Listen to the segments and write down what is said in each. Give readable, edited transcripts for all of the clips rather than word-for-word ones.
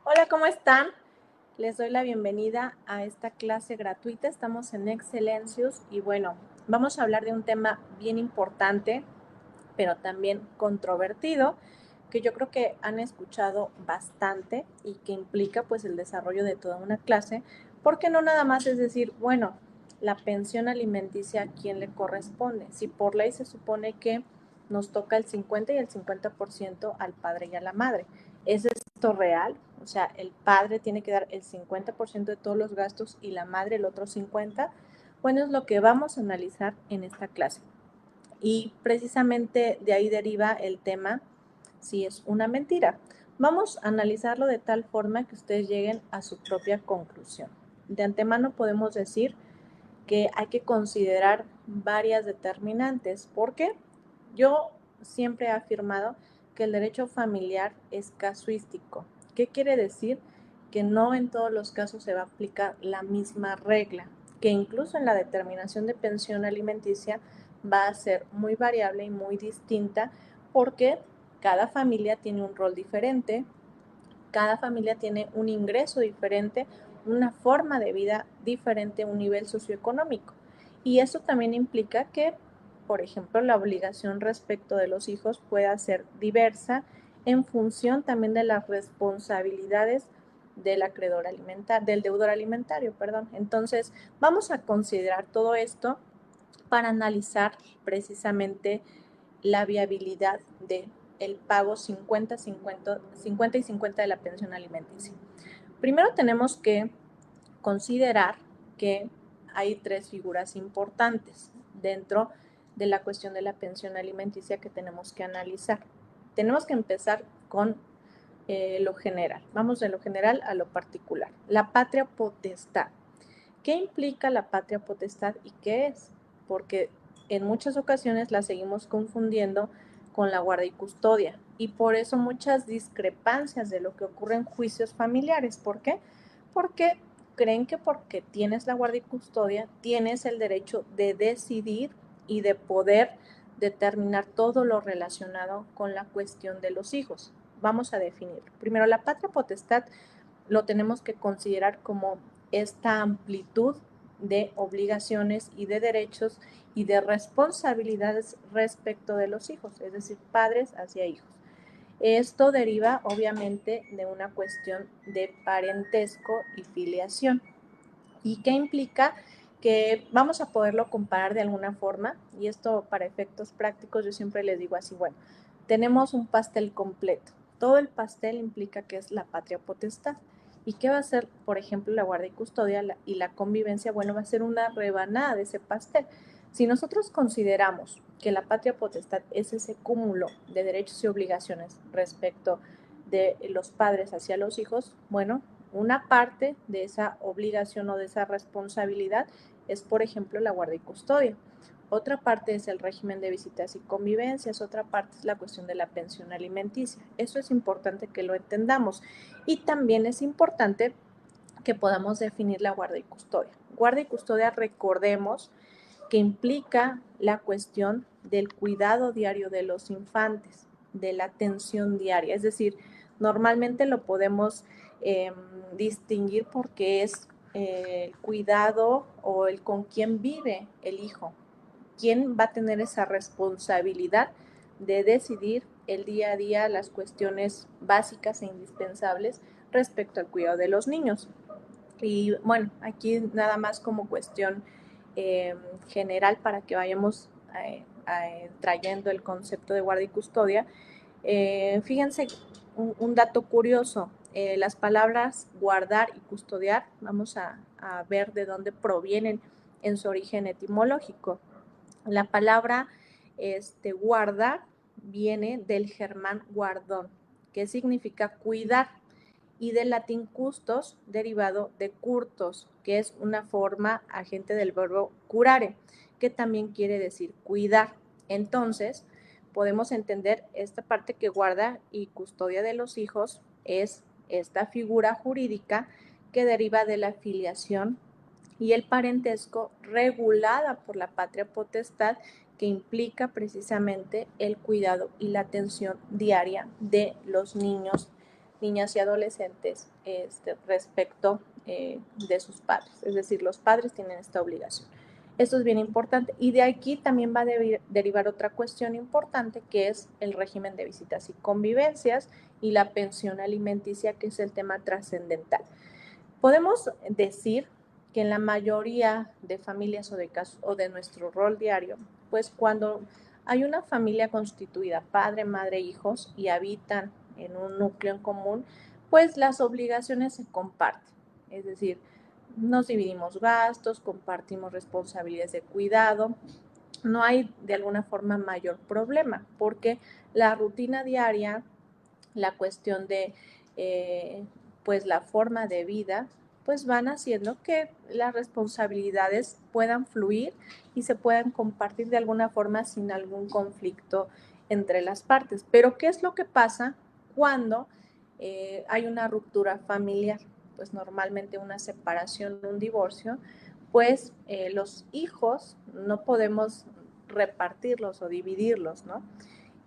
Hola, ¿cómo están? Les doy la bienvenida a esta clase gratuita. Estamos en Excelencius y bueno, vamos a hablar de un tema bien importante, pero también controvertido, que yo creo que han escuchado bastante y que implica pues el desarrollo de toda una clase, porque no nada más es decir, bueno, la pensión alimenticia a quién le corresponde. Si por ley se supone que nos toca el 50 y el 50% al padre y a la madre. ¿Es esto real? O sea, el padre tiene que dar el 50% de todos los gastos y la madre el otro 50%. Bueno, es lo que vamos a analizar en esta clase. Y precisamente de ahí deriva el tema si es una mentira. Vamos a analizarlo de tal forma que ustedes lleguen a su propia conclusión. De antemano podemos decir que hay que considerar varias determinantes. ¿Por qué? Yo siempre he afirmado que el derecho familiar es casuístico. ¿Qué quiere decir? Que no en todos los casos se va a aplicar la misma regla, que incluso en la determinación de pensión alimenticia va a ser muy variable y muy distinta porque cada familia tiene un rol diferente, cada familia tiene un ingreso diferente, una forma de vida diferente, un nivel socioeconómico. Y eso también implica que, por ejemplo, la obligación respecto de los hijos pueda ser diversa en función también de las responsabilidades del acreedor alimentario, del deudor alimentario, perdón. Entonces, vamos a considerar todo esto para analizar precisamente la viabilidad de el pago 50 y 50 de la pensión alimenticia. Primero tenemos que considerar que hay tres figuras importantes dentro de la cuestión de la pensión alimenticia que tenemos que analizar. Tenemos que empezar con lo general. Vamos de lo general a lo particular. La patria potestad. ¿Qué implica la patria potestad y qué es? Porque en muchas ocasiones la seguimos confundiendo con la guarda y custodia y por eso muchas discrepancias de lo que ocurre en juicios familiares. ¿Por qué? Porque creen que porque tienes la guarda y custodia tienes el derecho de decidir y de poder determinar todo lo relacionado con la cuestión de los hijos. Vamos a definir. Primero, la patria potestad lo tenemos que considerar como esta amplitud de obligaciones y de derechos y de responsabilidades respecto de los hijos, es decir, padres hacia hijos. Esto deriva obviamente de una cuestión de parentesco y filiación. ¿Y qué implica? Que vamos a poderlo comparar de alguna forma, y esto para efectos prácticos yo siempre les digo así, bueno, tenemos un pastel completo, todo el pastel implica que es la patria potestad. ¿Y qué va a ser, por ejemplo, la guardia y custodia y la convivencia? Bueno, va a ser una rebanada de ese pastel. Si nosotros consideramos que la patria potestad es ese cúmulo de derechos y obligaciones respecto de los padres hacia los hijos, bueno, una parte de esa obligación o de esa responsabilidad es, por ejemplo, la guardia y custodia. Otra parte es el régimen de visitas y convivencias, otra parte es la cuestión de la pensión alimenticia. Eso es importante que lo entendamos. Y también es importante que podamos definir la guardia y custodia. Guardia y custodia, recordemos que implica la cuestión del cuidado diario de los infantes, de la atención diaria. Es decir, normalmente lo podemos distinguir porque es el cuidado o el con quién vive el hijo. ¿Quién va a tener esa responsabilidad de decidir el día a día las cuestiones básicas e indispensables respecto al cuidado de los niños? Y bueno, aquí nada más como cuestión general para que vayamos trayendo el concepto de guardia y custodia. Fíjense un dato curioso, las palabras guardar y custodiar, vamos a ver de dónde provienen en su origen etimológico. La palabra guardar viene del germán guardón, que significa cuidar, y del latín custos, derivado de curtos, que es una forma agente del verbo curare, que también quiere decir cuidar. Entonces, podemos entender esta parte que guarda y custodia de los hijos es esta figura jurídica que deriva de la filiación y el parentesco regulada por la patria potestad, que implica precisamente el cuidado y la atención diaria de los niños niñas y adolescentes respecto de sus padres. Es decir, los padres tienen esta obligación. Esto es bien importante. Y de aquí también va a derivar otra cuestión importante, que es el régimen de visitas y convivencias y la pensión alimenticia, que es el tema trascendental. Podemos decir que en la mayoría de familias o de casos o de nuestro rol diario, pues cuando hay una familia constituida, padre, madre, hijos, y habitan en un núcleo en común, pues las obligaciones se comparten. Es decir, nos dividimos gastos, compartimos responsabilidades de cuidado. No hay de alguna forma mayor problema, porque la rutina diaria, la cuestión de pues la forma de vida, pues van haciendo que las responsabilidades puedan fluir y se puedan compartir de alguna forma sin algún conflicto entre las partes. Pero ¿qué es lo que pasa cuando hay una ruptura familiar? Pues normalmente una separación, un divorcio, pues los hijos no podemos repartirlos o dividirlos, ¿no?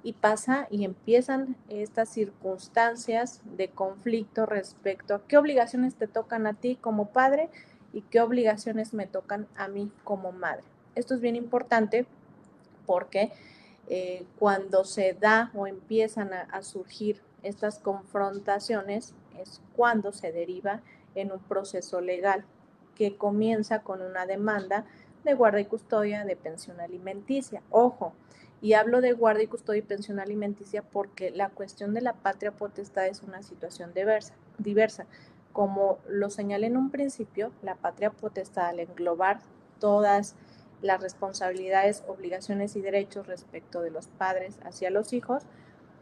Y pasa y empiezan estas circunstancias de conflicto respecto a qué obligaciones te tocan a ti como padre y qué obligaciones me tocan a mí como madre. Esto es bien importante porque cuando se da o empiezan a surgir estas confrontaciones es cuando se deriva en un proceso legal que comienza con una demanda de guarda y custodia, de pensión alimenticia. Ojo, y hablo de guarda y custodia y pensión alimenticia porque la cuestión de la patria potestad es una situación diversa. Como lo señalé en un principio, la patria potestad, al englobar todas las responsabilidades, obligaciones y derechos respecto de los padres hacia los hijos,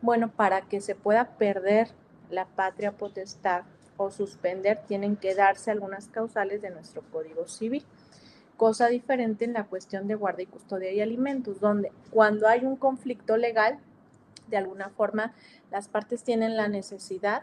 bueno, para que se pueda perder la patria potestad o suspender, tienen que darse algunas causales de nuestro Código Civil. Cosa diferente en la cuestión de guarda y custodia y alimentos, donde cuando hay un conflicto legal, de alguna forma las partes tienen la necesidad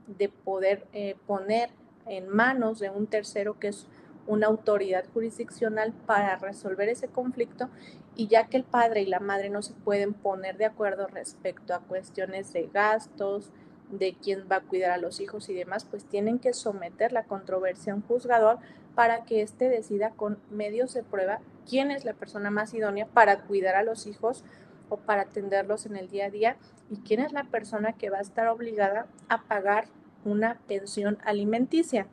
de poder poner en manos de un tercero que es una autoridad jurisdiccional para resolver ese conflicto, y ya que el padre y la madre no se pueden poner de acuerdo respecto a cuestiones de gastos, de quién va a cuidar a los hijos y demás, pues tienen que someter la controversia a un juzgador para que éste decida con medios de prueba quién es la persona más idónea para cuidar a los hijos o para atenderlos en el día a día, y quién es la persona que va a estar obligada a pagar una pensión alimenticia.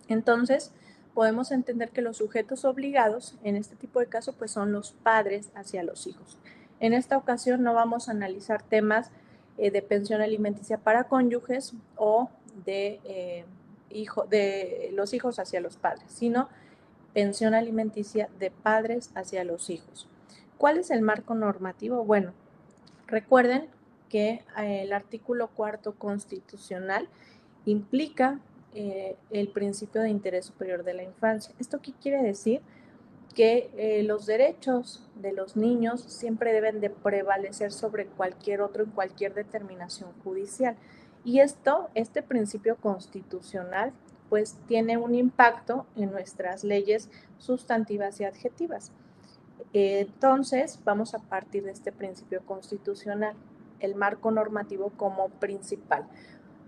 Entonces, podemos entender que los sujetos obligados en este tipo de casos pues son los padres hacia los hijos. En esta ocasión no vamos a analizar temas de pensión alimenticia para cónyuges o de los hijos hacia los padres, sino pensión alimenticia de padres hacia los hijos. ¿Cuál es el marco normativo? Bueno, recuerden que el artículo 4 constitucional implica el principio de interés superior de la infancia. ¿Esto qué quiere decir? Que los derechos de los niños siempre deben de prevalecer sobre cualquier otro en cualquier determinación judicial. Y este principio constitucional, pues tiene un impacto en nuestras leyes sustantivas y adjetivas. Entonces, vamos a partir de este principio constitucional, el marco normativo como principal.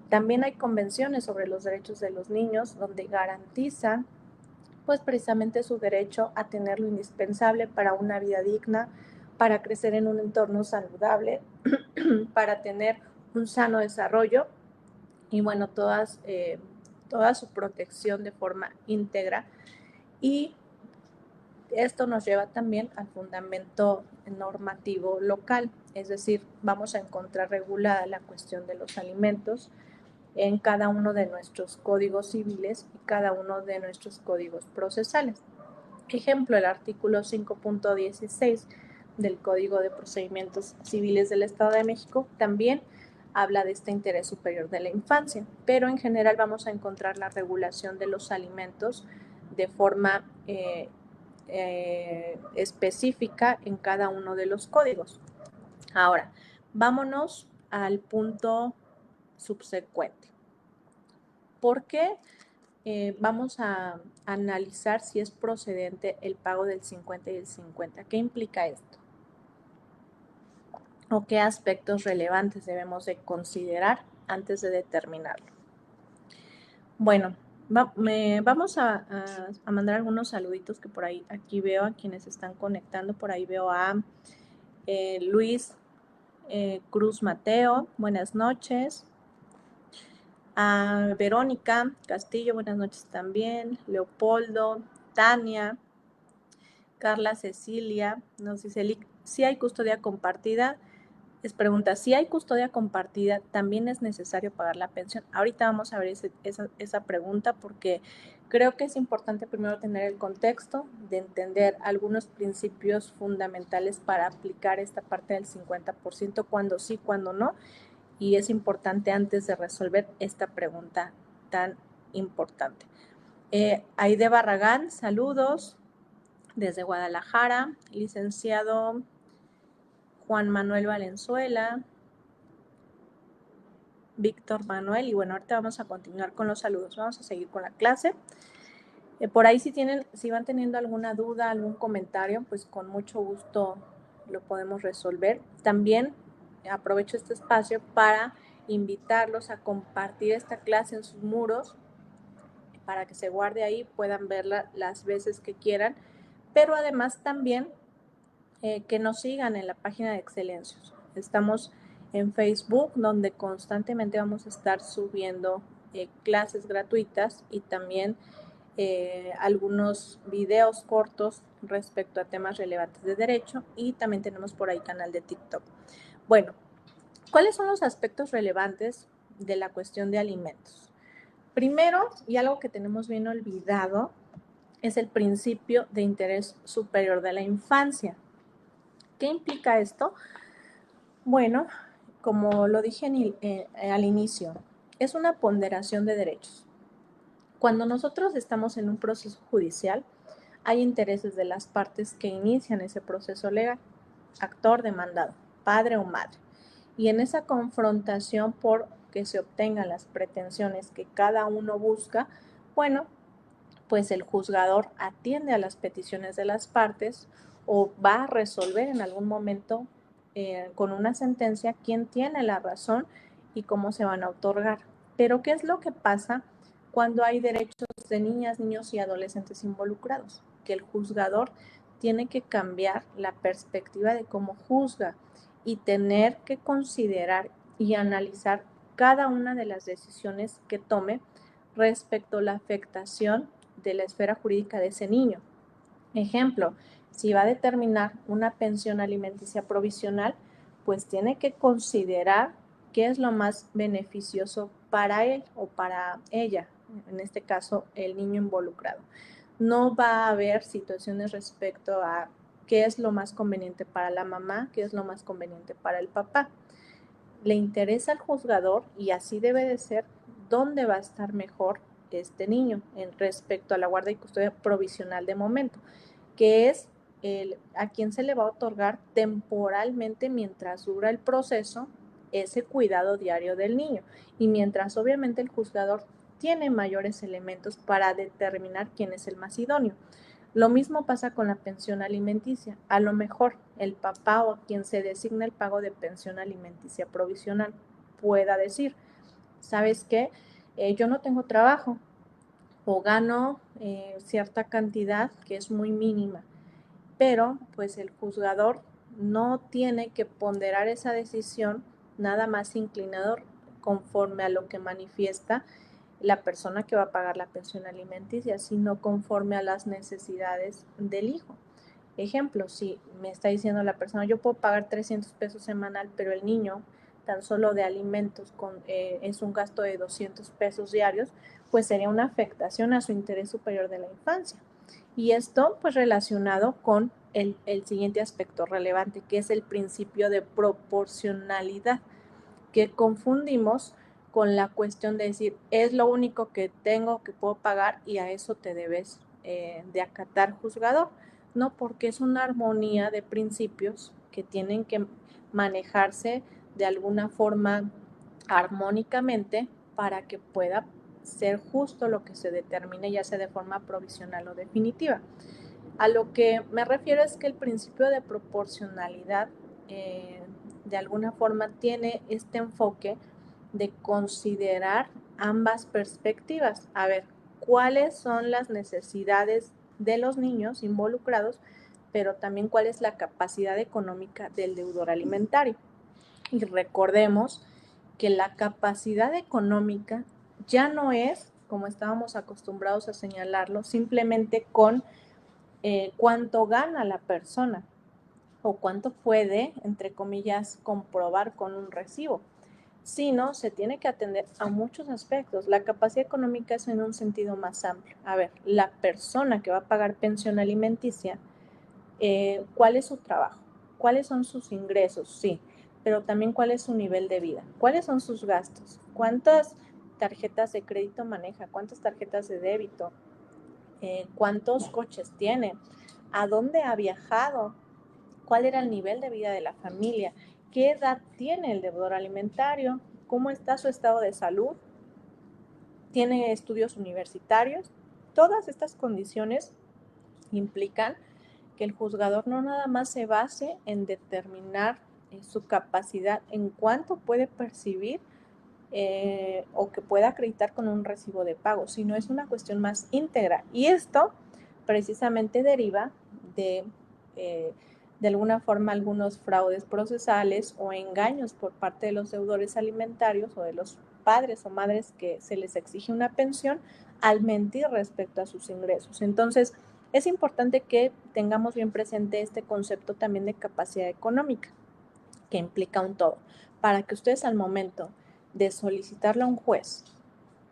También hay convenciones sobre los derechos de los niños donde garantizan pues precisamente su derecho a tener lo indispensable para una vida digna, para crecer en un entorno saludable, para tener un sano desarrollo y bueno, toda su protección de forma íntegra. Y esto nos lleva también al fundamento normativo local, es decir, vamos a encontrar regulada la cuestión de los alimentos en cada uno de nuestros códigos civiles y cada uno de nuestros códigos procesales. Ejemplo, el artículo 5.16 del Código de Procedimientos Civiles del Estado de México también habla de este interés superior de la infancia, pero en general vamos a encontrar la regulación de los alimentos de forma específica en cada uno de los códigos. Ahora, vámonos al punto subsecuente. ¿Por qué vamos a analizar si es procedente el pago del 50 y el 50? ¿Qué implica esto? ¿O qué aspectos relevantes debemos de considerar antes de determinarlo. Bueno, vamos a mandar algunos saluditos que por ahí, aquí veo a quienes están conectando, por ahí veo a Luis Cruz Mateo, buenas noches. A Verónica Castillo, buenas noches también. Leopoldo, Tania, Carla Cecilia, nos dice, si hay custodia compartida, les pregunta, si hay custodia compartida, ¿también es necesario pagar la pensión? Ahorita vamos a ver esa pregunta porque creo que es importante primero tener el contexto de entender algunos principios fundamentales para aplicar esta parte del 50%, cuando sí, cuando no, y es importante antes de resolver esta pregunta tan importante. Aide Barragán, saludos desde Guadalajara. Licenciado Juan Manuel Valenzuela, Víctor Manuel, y bueno, ahorita vamos a continuar con los saludos, vamos a seguir con la clase. Por ahí si van teniendo alguna duda, algún comentario, pues con mucho gusto lo podemos resolver. También aprovecho este espacio para invitarlos a compartir esta clase en sus muros para que se guarde ahí, puedan verla las veces que quieran, pero además también que nos sigan en la página de Excelencios. Estamos en Facebook, donde constantemente vamos a estar subiendo clases gratuitas y también algunos videos cortos respecto a temas relevantes de derecho, y también tenemos por ahí canal de TikTok. Bueno, ¿cuáles son los aspectos relevantes de la cuestión de alimentos? Primero, y algo que tenemos bien olvidado, es el principio de interés superior de la infancia. ¿Qué implica esto? Bueno, como lo dije al inicio, es una ponderación de derechos. Cuando nosotros estamos en un proceso judicial, hay intereses de las partes que inician ese proceso legal, actor, demandado, padre o madre. Y en esa confrontación por que se obtengan las pretensiones que cada uno busca, bueno, pues el juzgador atiende a las peticiones de las partes o va a resolver en algún momento con una sentencia quién tiene la razón y cómo se van a otorgar. Pero ¿qué es lo que pasa cuando hay derechos de niñas, niños y adolescentes involucrados? Que el juzgador tiene que cambiar la perspectiva de cómo juzga y tener que considerar y analizar cada una de las decisiones que tome respecto a la afectación de la esfera jurídica de ese niño. Ejemplo, si va a determinar una pensión alimenticia provisional, pues tiene que considerar qué es lo más beneficioso para él o para ella, en este caso el niño involucrado. No va a haber situaciones respecto a qué es lo más conveniente para la mamá, qué es lo más conveniente para el papá. Le interesa al juzgador, y así debe de ser, dónde va a estar mejor este niño en respecto a la guarda y custodia provisional de momento, que es a quien se le va a otorgar temporalmente mientras dura el proceso ese cuidado diario del niño, y mientras obviamente el juzgador tiene mayores elementos para determinar quién es el más idóneo. Lo mismo pasa con la pensión alimenticia. A lo mejor el papá o quien se designa el pago de pensión alimenticia provisional pueda decir, ¿sabes qué? Yo no tengo trabajo o gano cierta cantidad que es muy mínima, pero pues el juzgador no tiene que ponderar esa decisión nada más inclinador conforme a lo que manifiesta la persona que va a pagar la pensión alimenticia, sino conforme a las necesidades del hijo. Ejemplo, si me está diciendo la persona, yo puedo pagar 300 pesos semanal, pero el niño tan solo de alimentos es un gasto de 200 pesos diarios, pues sería una afectación a su interés superior de la infancia. Y esto pues relacionado con el siguiente aspecto relevante, que es el principio de proporcionalidad, que confundimos con la cuestión de decir, es lo único que tengo, que puedo pagar, y a eso te debes de acatar, juzgador. No, porque es una armonía de principios que tienen que manejarse de alguna forma armónicamente para que pueda ser justo lo que se determine, ya sea de forma provisional o definitiva. A lo que me refiero es que el principio de proporcionalidad de alguna forma tiene este enfoque de considerar ambas perspectivas. A ver, cuáles son las necesidades de los niños involucrados, pero también cuál es la capacidad económica del deudor alimentario. Y recordemos que la capacidad económica ya no es, como estábamos acostumbrados a señalarlo, simplemente con cuánto gana la persona o cuánto puede, entre comillas, comprobar con un recibo, sino se tiene que atender a muchos aspectos. La capacidad económica es en un sentido más amplio. A ver, la persona que va a pagar pensión alimenticia, ¿cuál es su trabajo? ¿Cuáles son sus ingresos? Sí, pero también cuál es su nivel de vida, cuáles son sus gastos, cuántas tarjetas de crédito maneja, cuántas tarjetas de débito, cuántos coches tiene, a dónde ha viajado, cuál era el nivel de vida de la familia, qué edad tiene el deudor alimentario, cómo está su estado de salud, tiene estudios universitarios. Todas estas condiciones implican que el juzgador no nada más se base en determinar su capacidad en cuánto puede percibir o que pueda acreditar con un recibo de pago, sino es una cuestión más íntegra. Y esto precisamente deriva de alguna forma algunos fraudes procesales o engaños por parte de los deudores alimentarios o de los padres o madres que se les exige una pensión al mentir respecto a sus ingresos. Entonces, es importante que tengamos bien presente este concepto también de capacidad económica, que implica un todo, para que ustedes al momento de solicitarle a un juez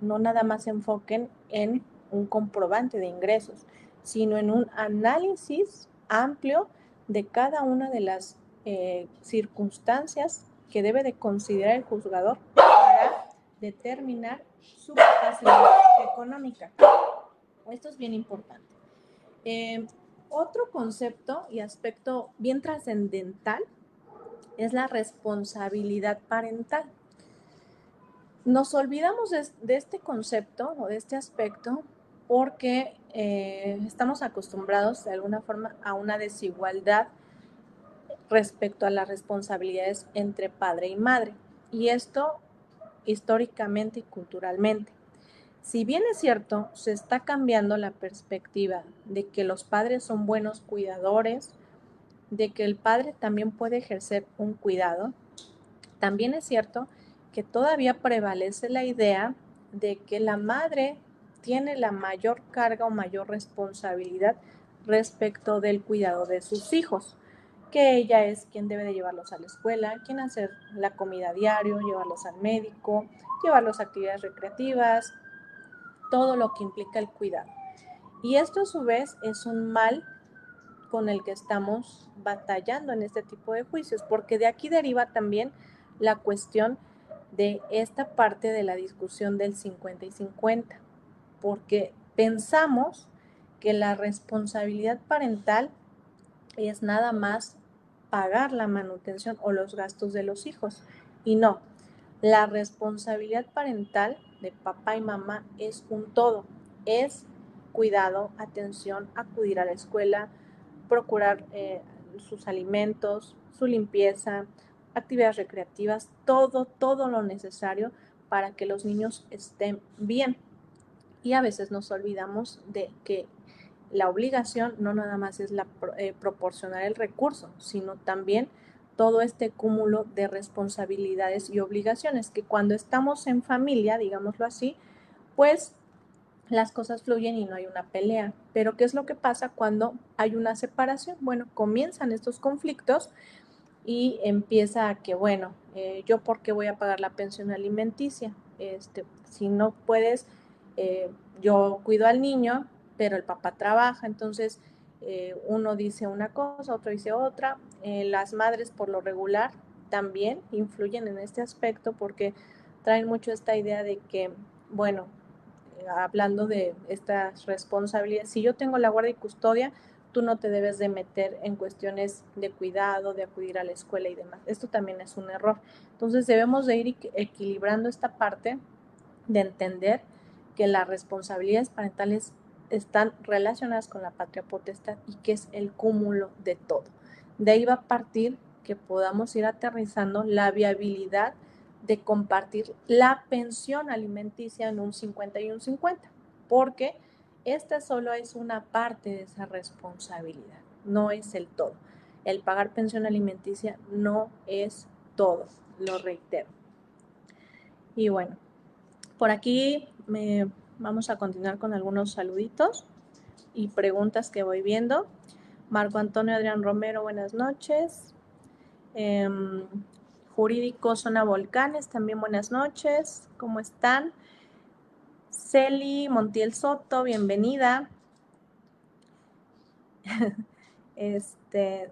no nada más se enfoquen en un comprobante de ingresos, sino en un análisis amplio de cada una de las circunstancias que debe de considerar el juzgador para determinar su capacidad económica. Esto es bien importante. Otro concepto y aspecto bien trascendental es la responsabilidad parental. Nos olvidamos de este concepto o de este aspecto porque estamos acostumbrados de alguna forma a una desigualdad respecto a las responsabilidades entre padre y madre. Y esto históricamente y culturalmente. Si bien es cierto, se está cambiando la perspectiva de que los padres son buenos cuidadores, de que el padre también puede ejercer un cuidado, también es cierto que todavía prevalece la idea de que la madre tiene la mayor carga o mayor responsabilidad respecto del cuidado de sus hijos, que ella es quien debe de llevarlos a la escuela, quien hacer la comida diario, llevarlos al médico, llevarlos a actividades recreativas, todo lo que implica el cuidado. Y esto a su vez es un mal con el que estamos batallando en este tipo de juicios, porque de aquí deriva también la cuestión de esta parte de la discusión del 50 y 50, porque pensamos que la responsabilidad parental es nada más pagar la manutención o los gastos de los hijos, y no, la responsabilidad parental de papá y mamá es un todo, es cuidado, atención, acudir a la escuela, procurar sus alimentos, su limpieza, actividades recreativas, todo lo necesario para que los niños estén bien. Y a veces nos olvidamos de que la obligación no nada más es proporcionar el recurso, sino también todo este cúmulo de responsabilidades y obligaciones que cuando estamos en familia, digámoslo así, pues las cosas fluyen y no hay una pelea. Pero ¿qué es lo que pasa cuando hay una separación? Bueno, comienzan estos conflictos y empieza a que, bueno, ¿yo por qué voy a pagar la pensión alimenticia? Si no puedes, yo cuido al niño, pero el papá trabaja, entonces uno dice una cosa, otro dice otra. Las madres por lo regular también influyen en este aspecto porque traen mucho esta idea de que, bueno, hablando de estas responsabilidades, si yo tengo la guardia y custodia, tú no te debes de meter en cuestiones de cuidado, de acudir a la escuela y demás. Esto también es un error. Entonces debemos de ir equilibrando esta parte de entender que las responsabilidades parentales están relacionadas con la patria potestad y que es el cúmulo de todo. De ahí va a partir que podamos ir aterrizando la viabilidad de compartir la pensión alimenticia en un 50 y un 50, porque esta solo es una parte de esa responsabilidad, no es el todo. El pagar pensión alimenticia no es todo, lo reitero. Y bueno, por aquí vamos a continuar con algunos saluditos y preguntas que voy viendo. Marco Antonio Adrián Romero, buenas noches. Jurídico Zona Volcanes, también buenas noches. ¿Cómo están? Celi Montiel Soto, bienvenida.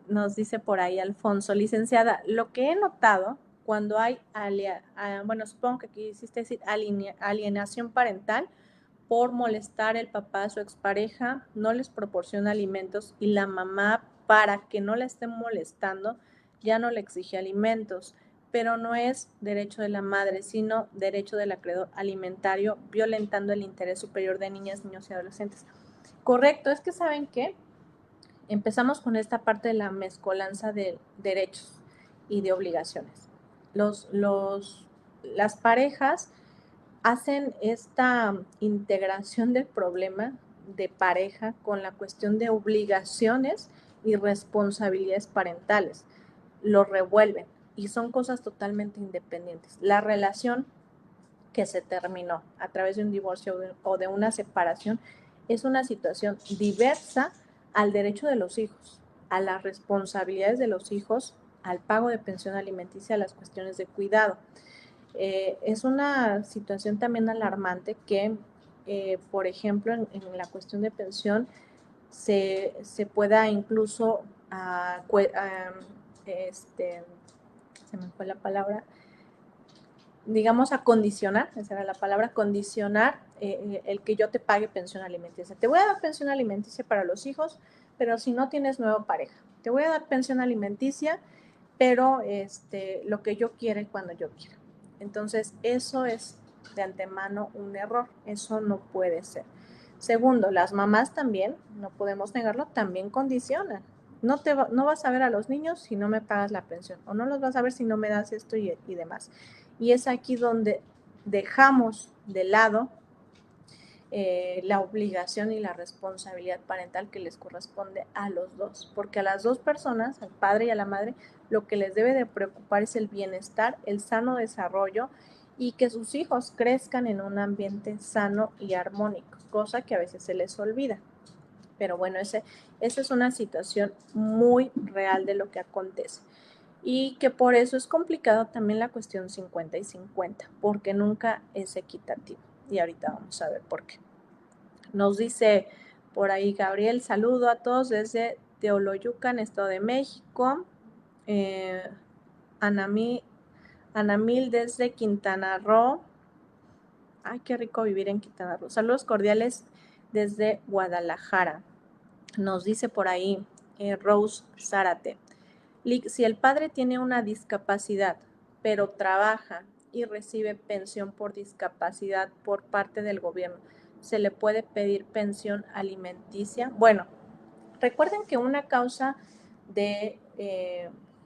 Nos dice por ahí Alfonso, licenciada, lo que he notado cuando hay, bueno, supongo que quisiste decir alienación parental por molestar el papá a su expareja, no les proporciona alimentos y la mamá, para que no la estén molestando, ya no le exige alimentos, pero no es derecho de la madre, sino derecho del acreedor alimentario, violentando el interés superior de niñas, niños y adolescentes. Correcto, es que ¿saben qué? Empezamos con esta parte de la mezcolanza de derechos y de obligaciones. Las parejas hacen esta integración del problema de pareja con la cuestión de obligaciones y responsabilidades parentales. Lo revuelven y son cosas totalmente independientes. La relación que se terminó a través de un divorcio o de una separación es una situación diversa al derecho de los hijos, a las responsabilidades de los hijos, al pago de pensión alimenticia, a las cuestiones de cuidado. Es una situación también alarmante que, por ejemplo, en la cuestión de pensión se pueda incluso, se me fue la palabra, digamos, a condicionar, esa era la palabra, condicionar el que yo te pague pensión alimenticia. Te voy a dar pensión alimenticia para los hijos, pero si no tienes nueva pareja. Te voy a dar pensión alimenticia, pero lo que yo quiera y cuando yo quiera. Entonces, eso es de antemano un error. Eso no puede ser. Segundo, las mamás también, no podemos negarlo, también condicionan. No vas a ver a los niños si no me pagas la pensión, o no los vas a ver si no me das esto y demás. Y es aquí donde dejamos de lado la obligación y la responsabilidad parental que les corresponde a los dos, porque a las dos personas, al padre y a la madre, lo que les debe de preocupar es el bienestar, el sano desarrollo y que sus hijos crezcan en un ambiente sano y armónico, cosa que a veces se les olvida. Pero bueno, esa es una situación muy real de lo que acontece. Y que por eso es complicado también la cuestión 50 y 50, porque nunca es equitativo. Y ahorita vamos a ver por qué. Nos dice por ahí Gabriel, saludo a todos desde Teoloyucan, Estado de México. Anamil desde Quintana Roo. Ay, qué rico vivir en Quintana Roo. Saludos cordiales desde Guadalajara. Nos dice por ahí Rose Zárate. Si el padre tiene una discapacidad, pero trabaja y recibe pensión por discapacidad por parte del gobierno, ¿se le puede pedir pensión alimenticia? Bueno, recuerden que una causa de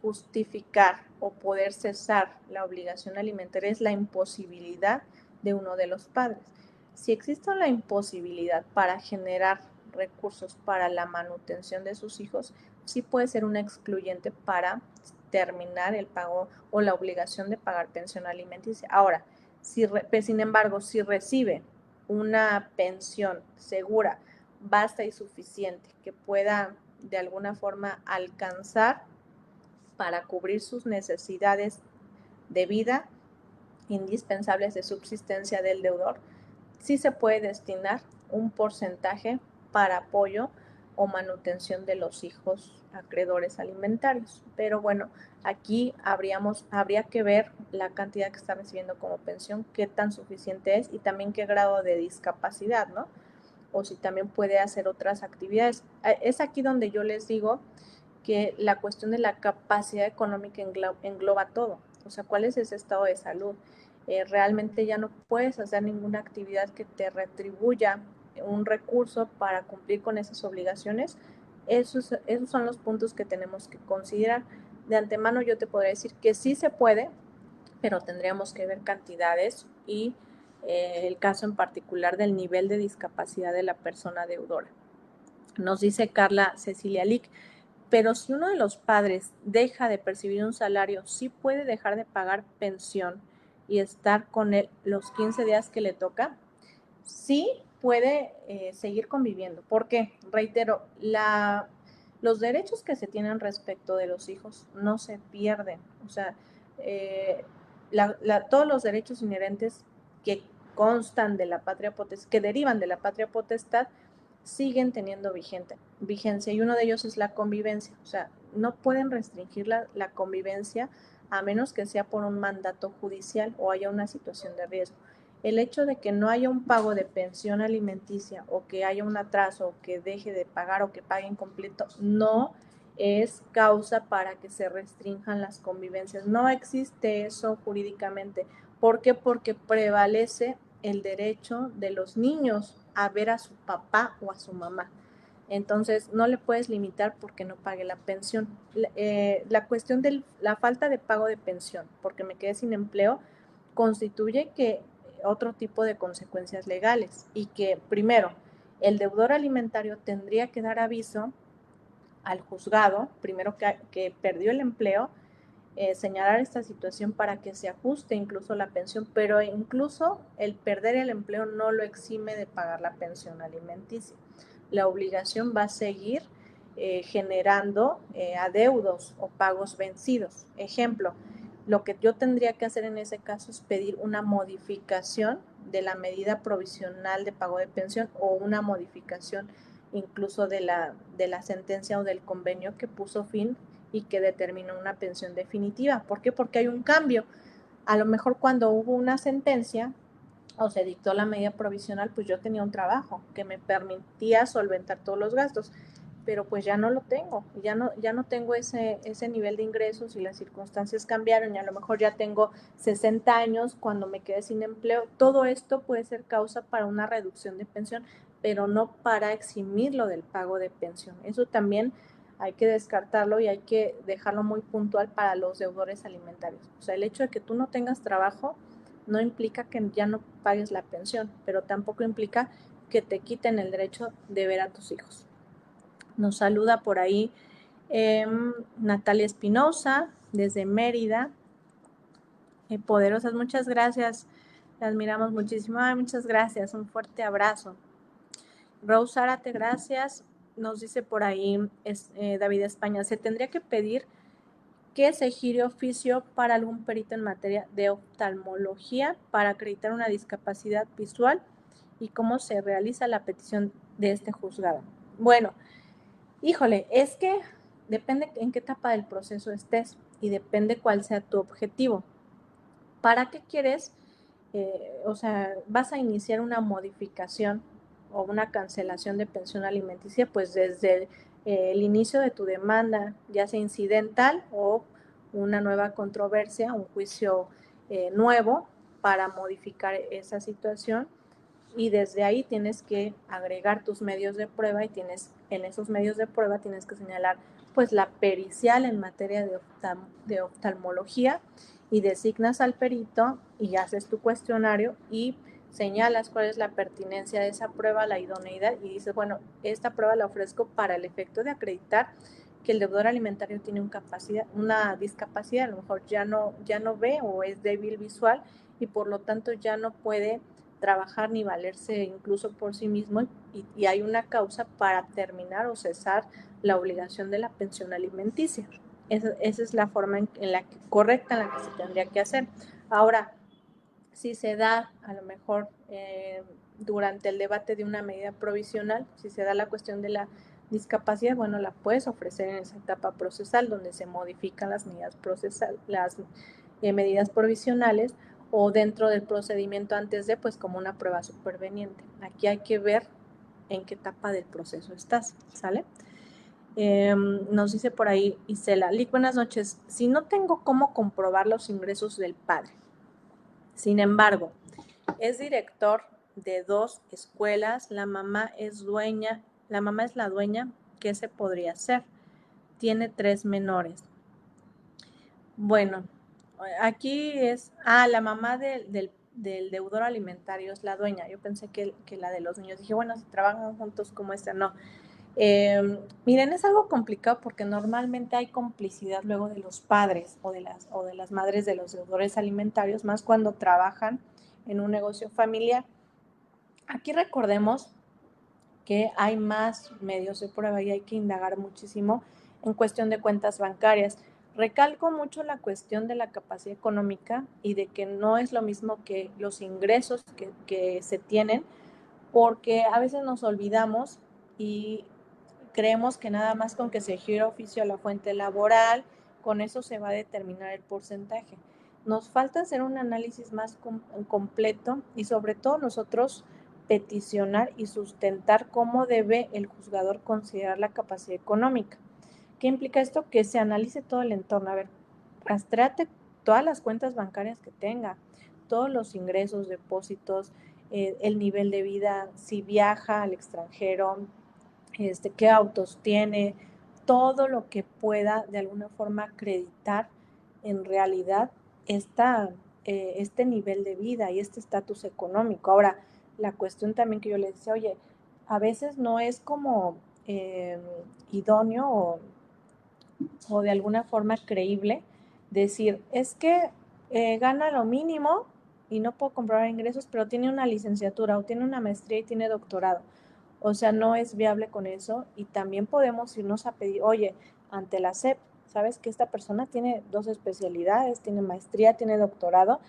justificar o poder cesar la obligación alimentaria es la imposibilidad de uno de los padres. Si existe la imposibilidad para generar recursos para la manutención de sus hijos, sí puede ser una excluyente para terminar el pago o la obligación de pagar pensión alimenticia. Ahora, sin embargo, si recibe una pensión segura, basta y suficiente, que pueda de alguna forma alcanzar para cubrir sus necesidades de vida indispensables de subsistencia del deudor, sí se puede destinar un porcentaje para apoyo o manutención de los hijos acreedores alimentarios. Pero bueno, aquí habría que ver la cantidad que está recibiendo como pensión, qué tan suficiente es y también qué grado de discapacidad, ¿no? O si también puede hacer otras actividades. Es aquí donde yo les digo que la cuestión de la capacidad económica engloba todo. O sea, ¿cuál es ese estado de salud? Realmente ya no puedes hacer ninguna actividad que te retribuya un recurso para cumplir con esas obligaciones. Esos son los puntos que tenemos que considerar. De antemano yo te podría decir que sí se puede, pero tendríamos que ver cantidades y el caso en particular del nivel de discapacidad de la persona deudora. Nos dice Carla Cecilia Lick, pero si uno de los padres deja de percibir un salario, ¿sí puede dejar de pagar pensión y estar con él los 15 días que le toca? Sí puede seguir conviviendo, porque, reitero, los derechos que se tienen respecto de los hijos no se pierden. O sea, todos los derechos inherentes que constan de la patria potestad, que derivan de la patria potestad, siguen teniendo vigencia, y uno de ellos es la convivencia. O sea, no pueden restringir la convivencia a menos que sea por un mandato judicial o haya una situación de riesgo. El hecho de que no haya un pago de pensión alimenticia o que haya un atraso o que deje de pagar o que pague incompleto no es causa para que se restrinjan las convivencias. No existe eso jurídicamente. ¿Por qué? Porque prevalece el derecho de los niños a ver a su papá o a su mamá. Entonces, no le puedes limitar porque no pague la pensión. La cuestión de la falta de pago de pensión, porque me quedé sin empleo, constituye que otro tipo de consecuencias legales, y que, primero, el deudor alimentario tendría que dar aviso al juzgado, primero que perdió el empleo, señalar esta situación para que se ajuste incluso la pensión, pero incluso el perder el empleo no lo exime de pagar la pensión alimenticia. La obligación va a seguir generando adeudos o pagos vencidos. Ejemplo, lo que yo tendría que hacer en ese caso es pedir una modificación de la medida provisional de pago de pensión o una modificación incluso de la sentencia o del convenio que puso fin y que determinó una pensión definitiva. ¿Por qué? Porque hay un cambio. A lo mejor cuando hubo una sentencia o se dictó la medida provisional, pues yo tenía un trabajo que me permitía solventar todos los gastos, pero pues ya no lo tengo, ya no tengo ese nivel de ingresos, y las circunstancias cambiaron, y a lo mejor ya tengo 60 años cuando me quedé sin empleo. Todo esto puede ser causa para una reducción de pensión, pero no para eximirlo del pago de pensión. Eso también hay que descartarlo y hay que dejarlo muy puntual para los deudores alimentarios. O sea, el hecho de que tú no tengas trabajo no implica que ya no pagues la pensión, pero tampoco implica que te quiten el derecho de ver a tus hijos. Nos saluda por ahí Natalia Espinosa, desde Mérida. Poderosas, muchas gracias. Te admiramos muchísimo. Ay, muchas gracias. Un fuerte abrazo. Rose Zárate, gracias. Nos dice por ahí David España, se tendría que pedir que se gire oficio para algún perito en materia de oftalmología para acreditar una discapacidad visual, y cómo se realiza la petición de este juzgado. Bueno, híjole, es que depende en qué etapa del proceso estés y depende cuál sea tu objetivo. ¿Para qué quieres? O sea, vas a iniciar una modificación o una cancelación de pensión alimenticia, pues desde el inicio de tu demanda, ya sea incidental o una nueva controversia, un juicio nuevo para modificar esa situación, y desde ahí tienes que agregar tus medios de prueba, y en esos medios de prueba tienes que señalar pues la pericial en materia de oftalmología, y designas al perito y haces tu cuestionario y señalas cuál es la pertinencia de esa prueba, la idoneidad, y dices, bueno, esta prueba la ofrezco para el efecto de acreditar que el deudor alimentario tiene una discapacidad, a lo mejor ya no ve o es débil visual, y por lo tanto ya no puede trabajar ni valerse incluso por sí mismo, y hay una causa para terminar o cesar la obligación de la pensión alimenticia. Esa es la forma correcta en la que se tendría que hacer. Ahora, si se da a lo mejor durante el debate de una medida provisional, si se da la cuestión de la discapacidad, bueno, la puedes ofrecer en esa etapa procesal donde se modifican las medidas provisionales, o dentro del procedimiento antes de, pues como una prueba superveniente. Aquí hay que ver en qué etapa del proceso estás, ¿sale? Nos dice por ahí Isela, Lick, buenas noches. Si no tengo cómo comprobar los ingresos del padre, sin embargo, es director de 2 escuelas, la mamá es la dueña, ¿qué se podría hacer? Tiene 3 menores. Bueno, aquí es, la mamá del deudor alimentario es la dueña. Yo pensé que la de los niños. Dije, bueno, si trabajan juntos como esta, no. Miren, es algo complicado porque normalmente hay complicidad luego de los padres o de las madres de los deudores alimentarios, más cuando trabajan en un negocio familiar. Aquí recordemos que hay más medios de prueba y hay que indagar muchísimo en cuestión de cuentas bancarias. Recalco mucho la cuestión de la capacidad económica y de que no es lo mismo que los ingresos que se tienen, porque a veces nos olvidamos y creemos que nada más con que se gire oficio a la fuente laboral, con eso se va a determinar el porcentaje. Nos falta hacer un análisis más completo y sobre todo nosotros peticionar y sustentar cómo debe el juzgador considerar la capacidad económica. ¿Qué implica esto? Que se analice todo el entorno. A ver, rastréate todas las cuentas bancarias que tenga, todos los ingresos, depósitos, el nivel de vida, si viaja al extranjero, qué autos tiene, todo lo que pueda de alguna forma acreditar en realidad este nivel de vida y este estatus económico. Ahora, la cuestión también que yo le decía, oye, a veces no es como idóneo o de alguna forma creíble decir, es que gana lo mínimo y no puedo comprobar ingresos, pero tiene una licenciatura o tiene una maestría y tiene doctorado. O sea, no es viable con eso y también podemos irnos a pedir, oye, ante la SEP, ¿sabes que esta persona tiene 2 especialidades, tiene maestría, tiene doctorado?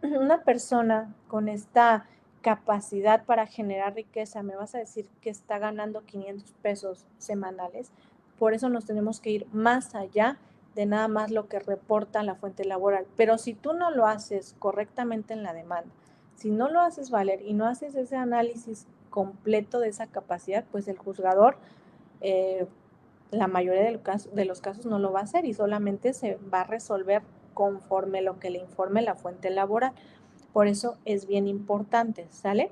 Una persona con esta capacidad para generar riqueza, me vas a decir que está ganando 500 pesos semanales. Por eso nos tenemos que ir más allá de nada más lo que reporta la fuente laboral. Pero si tú no lo haces correctamente en la demanda, si no lo haces valer y no haces ese análisis completo de esa capacidad, pues el juzgador, la mayoría de los casos no lo va a hacer y solamente se va a resolver conforme lo que le informe la fuente laboral. Por eso es bien importante, ¿sale?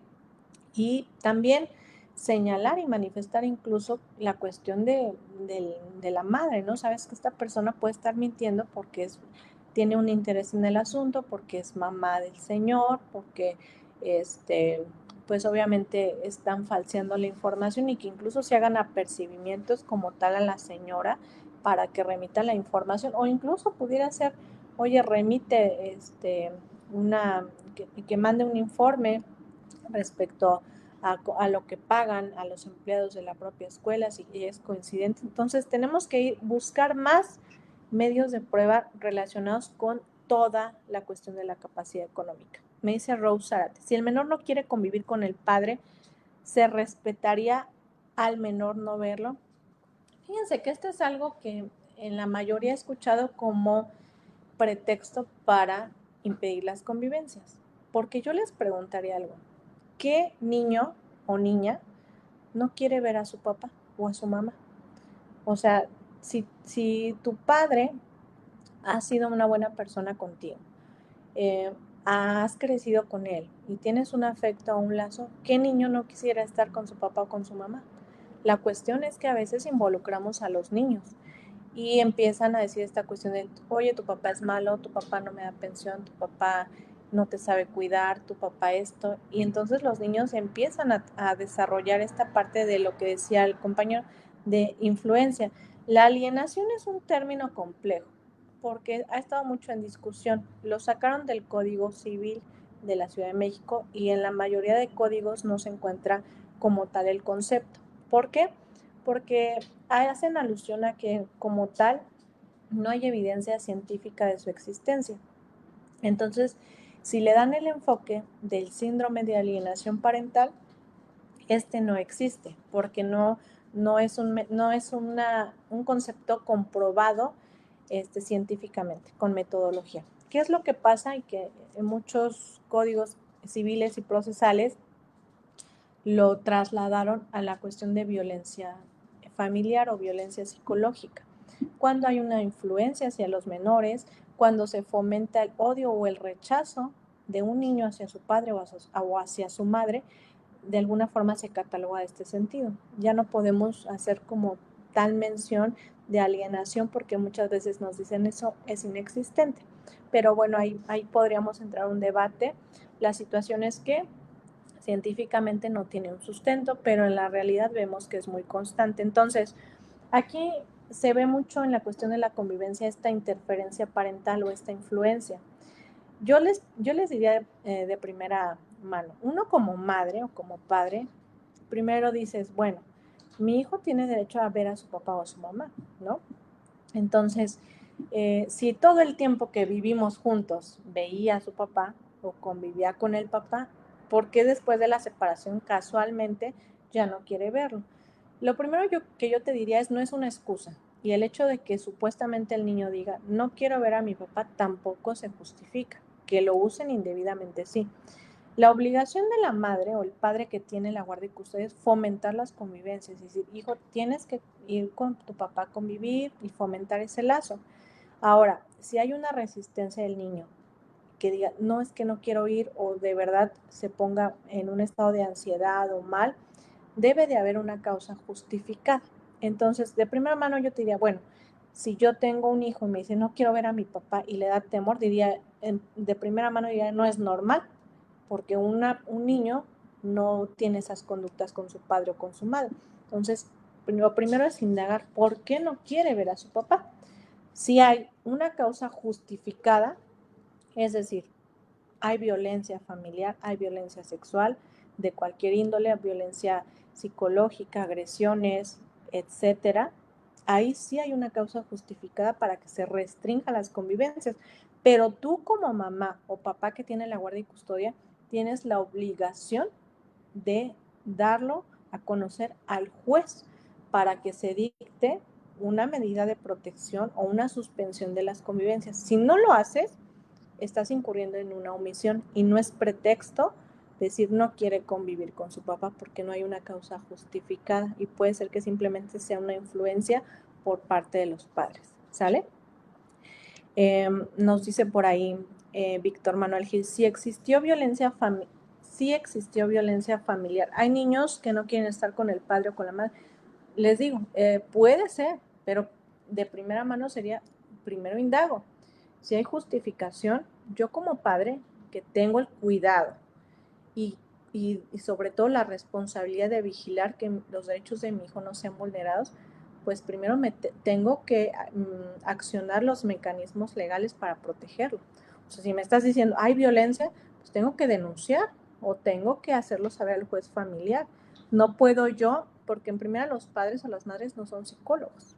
Y también señalar y manifestar incluso la cuestión de la madre, ¿no? Sabes que esta persona puede estar mintiendo porque tiene un interés en el asunto, porque es mamá del señor, porque pues obviamente están falseando la información y que incluso se hagan apercibimientos como tal a la señora para que remita la información o incluso pudiera ser, oye, remite que mande un informe respecto a lo que pagan a los empleados de la propia escuela, si es coincidente. Entonces tenemos que buscar más medios de prueba relacionados con toda la cuestión de la capacidad económica. Me dice Rose Zárate, si el menor no quiere convivir con el padre, ¿se respetaría al menor no verlo? Fíjense que esto es algo que en la mayoría he escuchado como pretexto para impedir las convivencias. Porque yo les preguntaría algo, ¿qué niño o niña no quiere ver a su papá o a su mamá? O sea, si tu padre ha sido una buena persona contigo, eh, has crecido con él y tienes un afecto o un lazo, ¿qué niño no quisiera estar con su papá o con su mamá? La cuestión es que a veces involucramos a los niños y empiezan a decir esta cuestión de, oye, tu papá es malo, tu papá no me da pensión, tu papá no te sabe cuidar, tu papá esto, y entonces los niños empiezan a desarrollar esta parte de lo que decía el compañero de influencia. La alienación es un término complejo porque ha estado mucho en discusión. Lo sacaron del Código Civil de la Ciudad de México y en la mayoría de códigos no se encuentra como tal el concepto. ¿Por qué? Porque hacen alusión a que como tal no hay evidencia científica de su existencia. Entonces, si le dan el enfoque del síndrome de alienación parental, este no existe, porque no es un concepto comprobado científicamente, con metodología. ¿Qué es lo que pasa? Y que en muchos códigos civiles y procesales lo trasladaron a la cuestión de violencia familiar o violencia psicológica. Cuando hay una influencia hacia los menores, cuando se fomenta el odio o el rechazo de un niño hacia su padre o hacia su madre, de alguna forma se cataloga este sentido. Ya no podemos hacer como tal mención de alienación, porque muchas veces nos dicen eso es inexistente. Pero bueno, ahí podríamos entrar a un debate. La situación es que científicamente no tiene un sustento, pero en la realidad vemos que es muy constante. Entonces, aquí se ve mucho en la cuestión de la convivencia esta interferencia parental o esta influencia. Yo les diría de primera mano, uno como madre o como padre, primero dices, bueno, mi hijo tiene derecho a ver a su papá o a su mamá, ¿no? Entonces, si todo el tiempo que vivimos juntos veía a su papá o convivía con el papá, ¿por qué después de la separación casualmente ya no quiere verlo? Lo primero que yo te diría es, no es una excusa. Y el hecho de que supuestamente el niño diga, no quiero ver a mi papá, tampoco se justifica. Que lo usen indebidamente, sí. La obligación de la madre o el padre que tiene la guardia y custodia es fomentar las convivencias, es decir, hijo, tienes que ir con tu papá a convivir y fomentar ese lazo. Ahora, si hay una resistencia del niño que diga, no es que no quiero ir o de verdad se ponga en un estado de ansiedad o mal, debe de haber una causa justificada. Entonces, de primera mano yo te diría, bueno, si yo tengo un hijo y me dice, no quiero ver a mi papá y le da temor, diría, de primera mano diría, no es normal, porque un niño no tiene esas conductas con su padre o con su madre. Entonces, lo primero es indagar por qué no quiere ver a su papá. Si hay una causa justificada, es decir, hay violencia familiar, hay violencia sexual de cualquier índole, violencia psicológica, agresiones, etcétera, ahí sí hay una causa justificada para que se restrinja las convivencias. Pero tú como mamá o papá que tiene la guardia y custodia, tienes la obligación de darlo a conocer al juez para que se dicte una medida de protección o una suspensión de las convivencias. Si no lo haces, estás incurriendo en una omisión y no es pretexto decir no quiere convivir con su papá porque no hay una causa justificada y puede ser que simplemente sea una influencia por parte de los padres, ¿sale? Nos dice por ahí Víctor Manuel Gil, si existió violencia familiar. Hay niños que no quieren estar con el padre o con la madre. Les digo, puede ser, pero de primera mano sería, primero indago. Si hay justificación, yo como padre que tengo el cuidado y, y sobre todo la responsabilidad de vigilar que los derechos de mi hijo no sean vulnerados, pues primero tengo que accionar los mecanismos legales para protegerlo. O sea, si me estás diciendo hay violencia, pues tengo que denunciar o tengo que hacerlo saber al juez familiar. No puedo yo, porque en primera los padres o las madres no son psicólogos,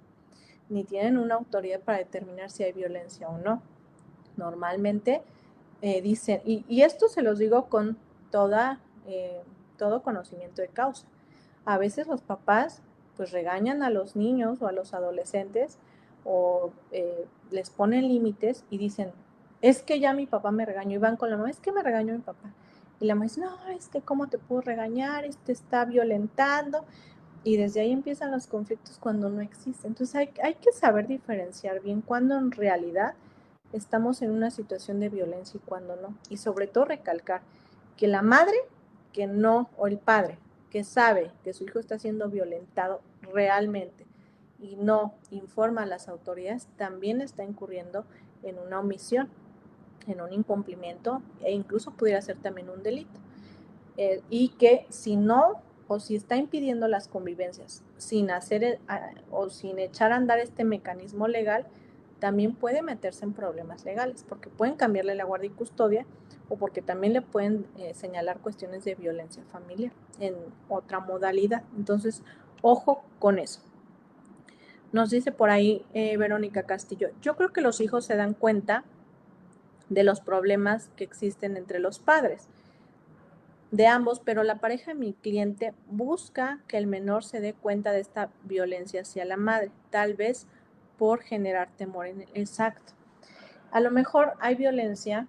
ni tienen una autoridad para determinar si hay violencia o no. Normalmente dicen, y esto se los digo con todo conocimiento de causa. A veces los papás pues regañan a los niños o a los adolescentes o les ponen límites y dicen, es que ya mi papá me regañó, y van con la mamá, es que me regañó mi papá. Y la mamá dice, no, es que cómo te puedo regañar, está violentando. Y desde ahí empiezan los conflictos cuando no existen. Entonces hay que saber diferenciar bien cuando en realidad estamos en una situación de violencia y cuando no. Y sobre todo recalcar que la madre que no, o el padre que sabe que su hijo está siendo violentado realmente y no informa a las autoridades, también está incurriendo en una omisión, en un incumplimiento e incluso pudiera ser también un delito. Y que si no o si está impidiendo las convivencias sin hacer o sin echar a andar este mecanismo legal, también puede meterse en problemas legales, porque pueden cambiarle la guardia y custodia o porque también le pueden señalar cuestiones de violencia familiar en otra modalidad. Entonces, ojo con eso. Nos dice por ahí Verónica Castillo, yo creo que los hijos se dan cuenta de los problemas que existen entre los padres de ambos, pero la pareja de mi cliente busca que el menor se dé cuenta de esta violencia hacia la madre, tal vez por generar temor en el exacto. A lo mejor hay violencia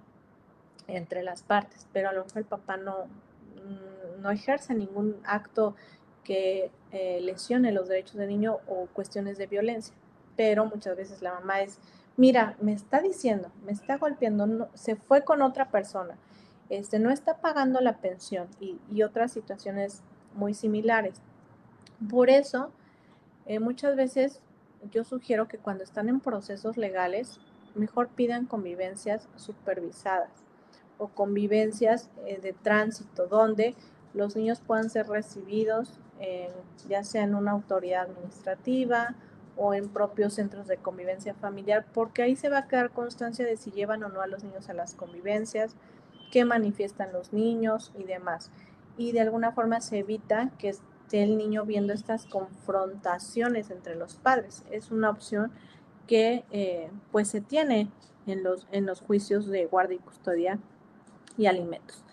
entre las partes, pero a lo mejor el papá no ejerce ningún acto que lesione los derechos del niño o cuestiones de violencia, pero muchas veces la mamá es, mira, me está diciendo, me está golpeando, no, se fue con otra persona, no está pagando la pensión y otras situaciones muy similares. Por eso Muchas veces yo sugiero que cuando están en procesos legales, mejor pidan convivencias supervisadas o convivencias de tránsito, donde los niños puedan ser recibidos ya sea en una autoridad administrativa o en propios centros de convivencia familiar, porque ahí se va a quedar constancia de si llevan o no a los niños a las convivencias, qué manifiestan los niños y demás. Y de alguna forma se evita que esté el niño viendo estas confrontaciones entre los padres. Es una opción que pues se tiene en los juicios de guardia y custodia y alimentos.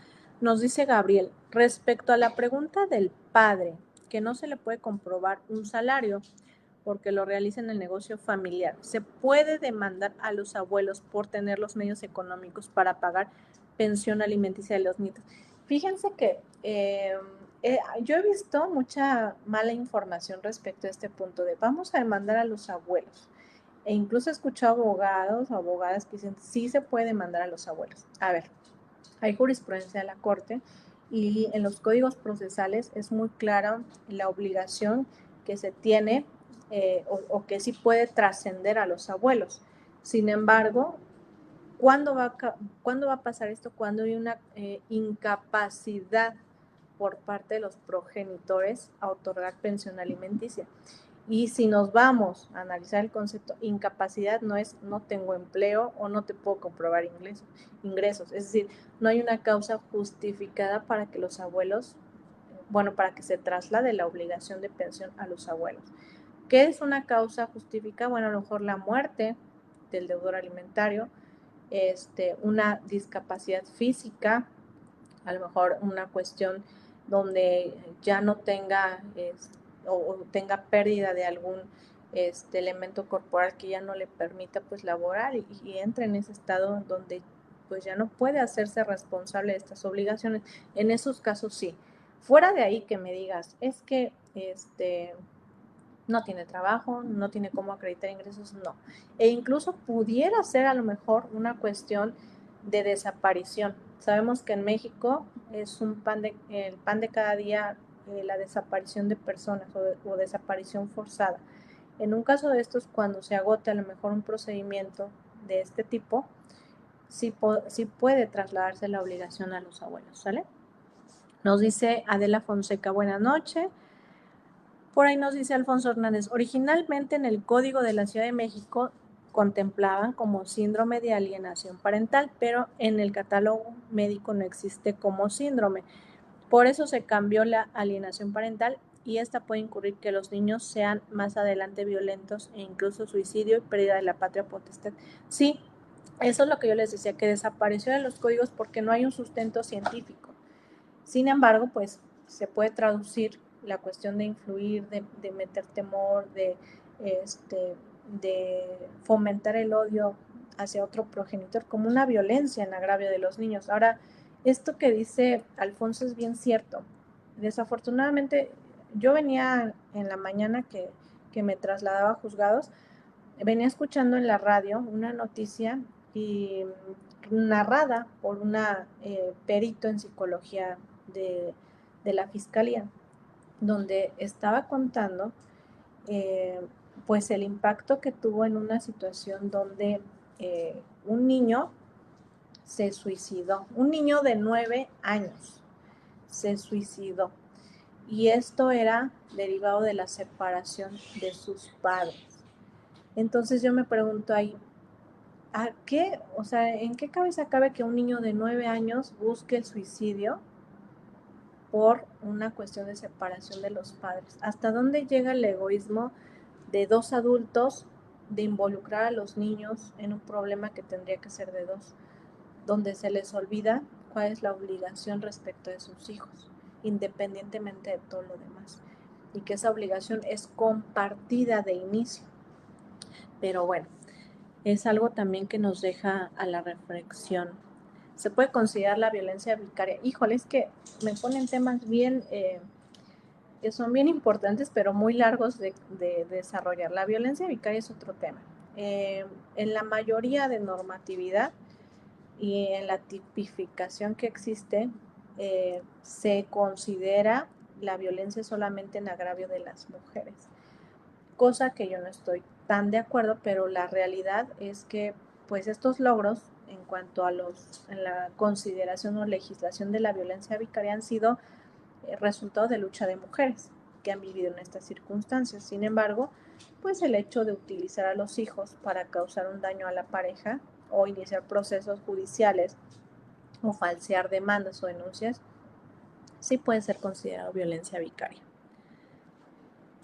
Nos dice Gabriel, respecto a la pregunta del padre, que no se le puede comprobar un salario porque lo realiza en el negocio familiar, ¿se puede demandar a los abuelos por tener los medios económicos para pagar pensión alimenticia de los nietos? Fíjense que yo he visto mucha mala información respecto a este punto de vamos a demandar a los abuelos. E incluso he escuchado abogados o abogadas que dicen sí se puede demandar a los abuelos. A ver, hay jurisprudencia de la Corte y en los códigos procesales es muy clara la obligación que se tiene o que sí puede trascender a los abuelos. Sin embargo, ¿cuándo va a pasar esto? Cuando hay una incapacidad por parte de los progenitores a otorgar pensión alimenticia. Y si nos vamos a analizar el concepto, incapacidad no es no tengo empleo o no te puedo comprobar ingresos. Es decir, no hay una causa justificada para que los abuelos, bueno, para que se traslade la obligación de pensión a los abuelos. ¿Qué es una causa justificada? Bueno, a lo mejor la muerte del deudor alimentario, una discapacidad física, a lo mejor una cuestión donde ya no tenga o tenga pérdida de algún elemento corporal que ya no le permita pues laborar y entra en ese estado donde pues ya no puede hacerse responsable de estas obligaciones. En esos casos sí. Fuera de ahí que me digas, es que no tiene trabajo, no tiene cómo acreditar ingresos, no. E incluso pudiera ser a lo mejor una cuestión de desaparición. Sabemos que en México es el pan de cada día la desaparición de personas o desaparición forzada. En un caso de estos, cuando se agote a lo mejor un procedimiento de este tipo, sí puede trasladarse la obligación a los abuelos, ¿sale? Nos dice Adela Fonseca, buenas noches. Por ahí nos dice Alfonso Hernández, originalmente en el Código de la Ciudad de México contemplaban como síndrome de alienación parental, pero en el catálogo médico no existe como síndrome. Por eso se cambió la alienación parental y esta puede incurrir que los niños sean más adelante violentos e incluso suicidio y pérdida de la patria potestad. Sí, eso es lo que yo les decía, que desapareció de los códigos porque no hay un sustento científico. Sin embargo, pues se puede traducir la cuestión de influir, de meter temor, de fomentar el odio hacia otro progenitor como una violencia en agravio de los niños. Ahora, esto que dice Alfonso es bien cierto. Desafortunadamente, yo venía en la mañana que me trasladaba a juzgados, venía escuchando en la radio una noticia y narrada por una perito en psicología de la fiscalía, donde estaba contando pues el impacto que tuvo en una situación donde un niño se suicidó, un niño de 9 años se suicidó, y esto era derivado de la separación de sus padres. Entonces yo me pregunto ahí, ¿a qué, o sea, en qué cabeza cabe que un niño de 9 años busque el suicidio por una cuestión de separación de los padres? ¿Hasta dónde llega el egoísmo de dos adultos de involucrar a los niños en un problema que tendría que ser de dos, donde se les olvida cuál es la obligación respecto de sus hijos, independientemente de todo lo demás? Y que esa obligación es compartida de inicio. Pero bueno, es algo también que nos deja a la reflexión. ¿Se puede considerar la violencia vicaria? Híjole, es que me ponen temas bien, que son bien importantes, pero muy largos de desarrollar. La violencia vicaria es otro tema. En la mayoría de normatividad y en la tipificación que existe, se considera la violencia solamente en agravio de las mujeres. cosa que yo no estoy tan de acuerdo, pero la realidad es que pues estos logros en cuanto a en la consideración o legislación de la violencia vicaria han sido resultado de lucha de mujeres que han vivido en estas circunstancias. Sin embargo, pues el hecho de utilizar a los hijos para causar un daño a la pareja o iniciar procesos judiciales o falsear demandas o denuncias, sí puede ser considerado violencia vicaria.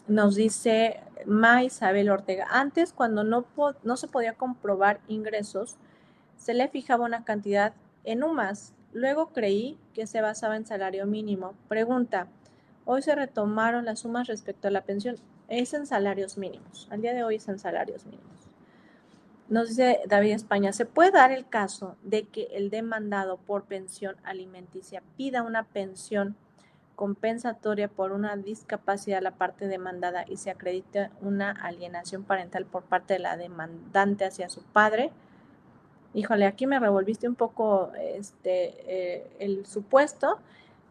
Nos dice Ma Isabel Ortega, antes cuando no se podía comprobar ingresos, se le fijaba una cantidad en UMAS. Luego creí que se basaba en salario mínimo. Pregunta, hoy se retomaron las sumas respecto a la pensión. Es en salarios mínimos. Al día de hoy es en salarios mínimos. Nos dice David España, ¿se puede dar el caso de que el demandado por pensión alimenticia pida una pensión compensatoria por una discapacidad a la parte demandada y se acredite una alienación parental por parte de la demandante hacia su padre? Híjole, aquí me revolviste un poco el supuesto,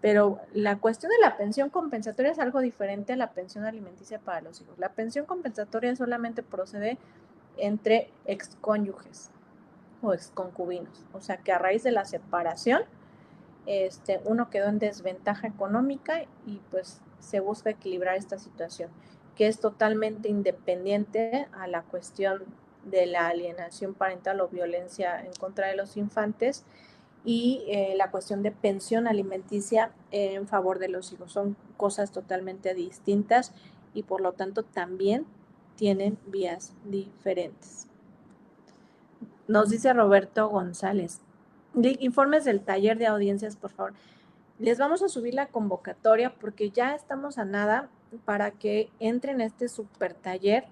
pero la cuestión de la pensión compensatoria es algo diferente a la pensión alimenticia para los hijos. La pensión compensatoria solamente procede entre excónyuges o exconcubinos, o sea que a raíz de la separación uno quedó en desventaja económica y pues se busca equilibrar esta situación, que es totalmente independiente a la cuestión de la alienación parental o violencia en contra de los infantes y la cuestión de pensión alimenticia en favor de los hijos. Son cosas totalmente distintas y por lo tanto también tienen vías diferentes. Nos dice Roberto González, informes del taller de audiencias, por favor. Les vamos a subir la convocatoria porque ya estamos a nada para que entren a este super taller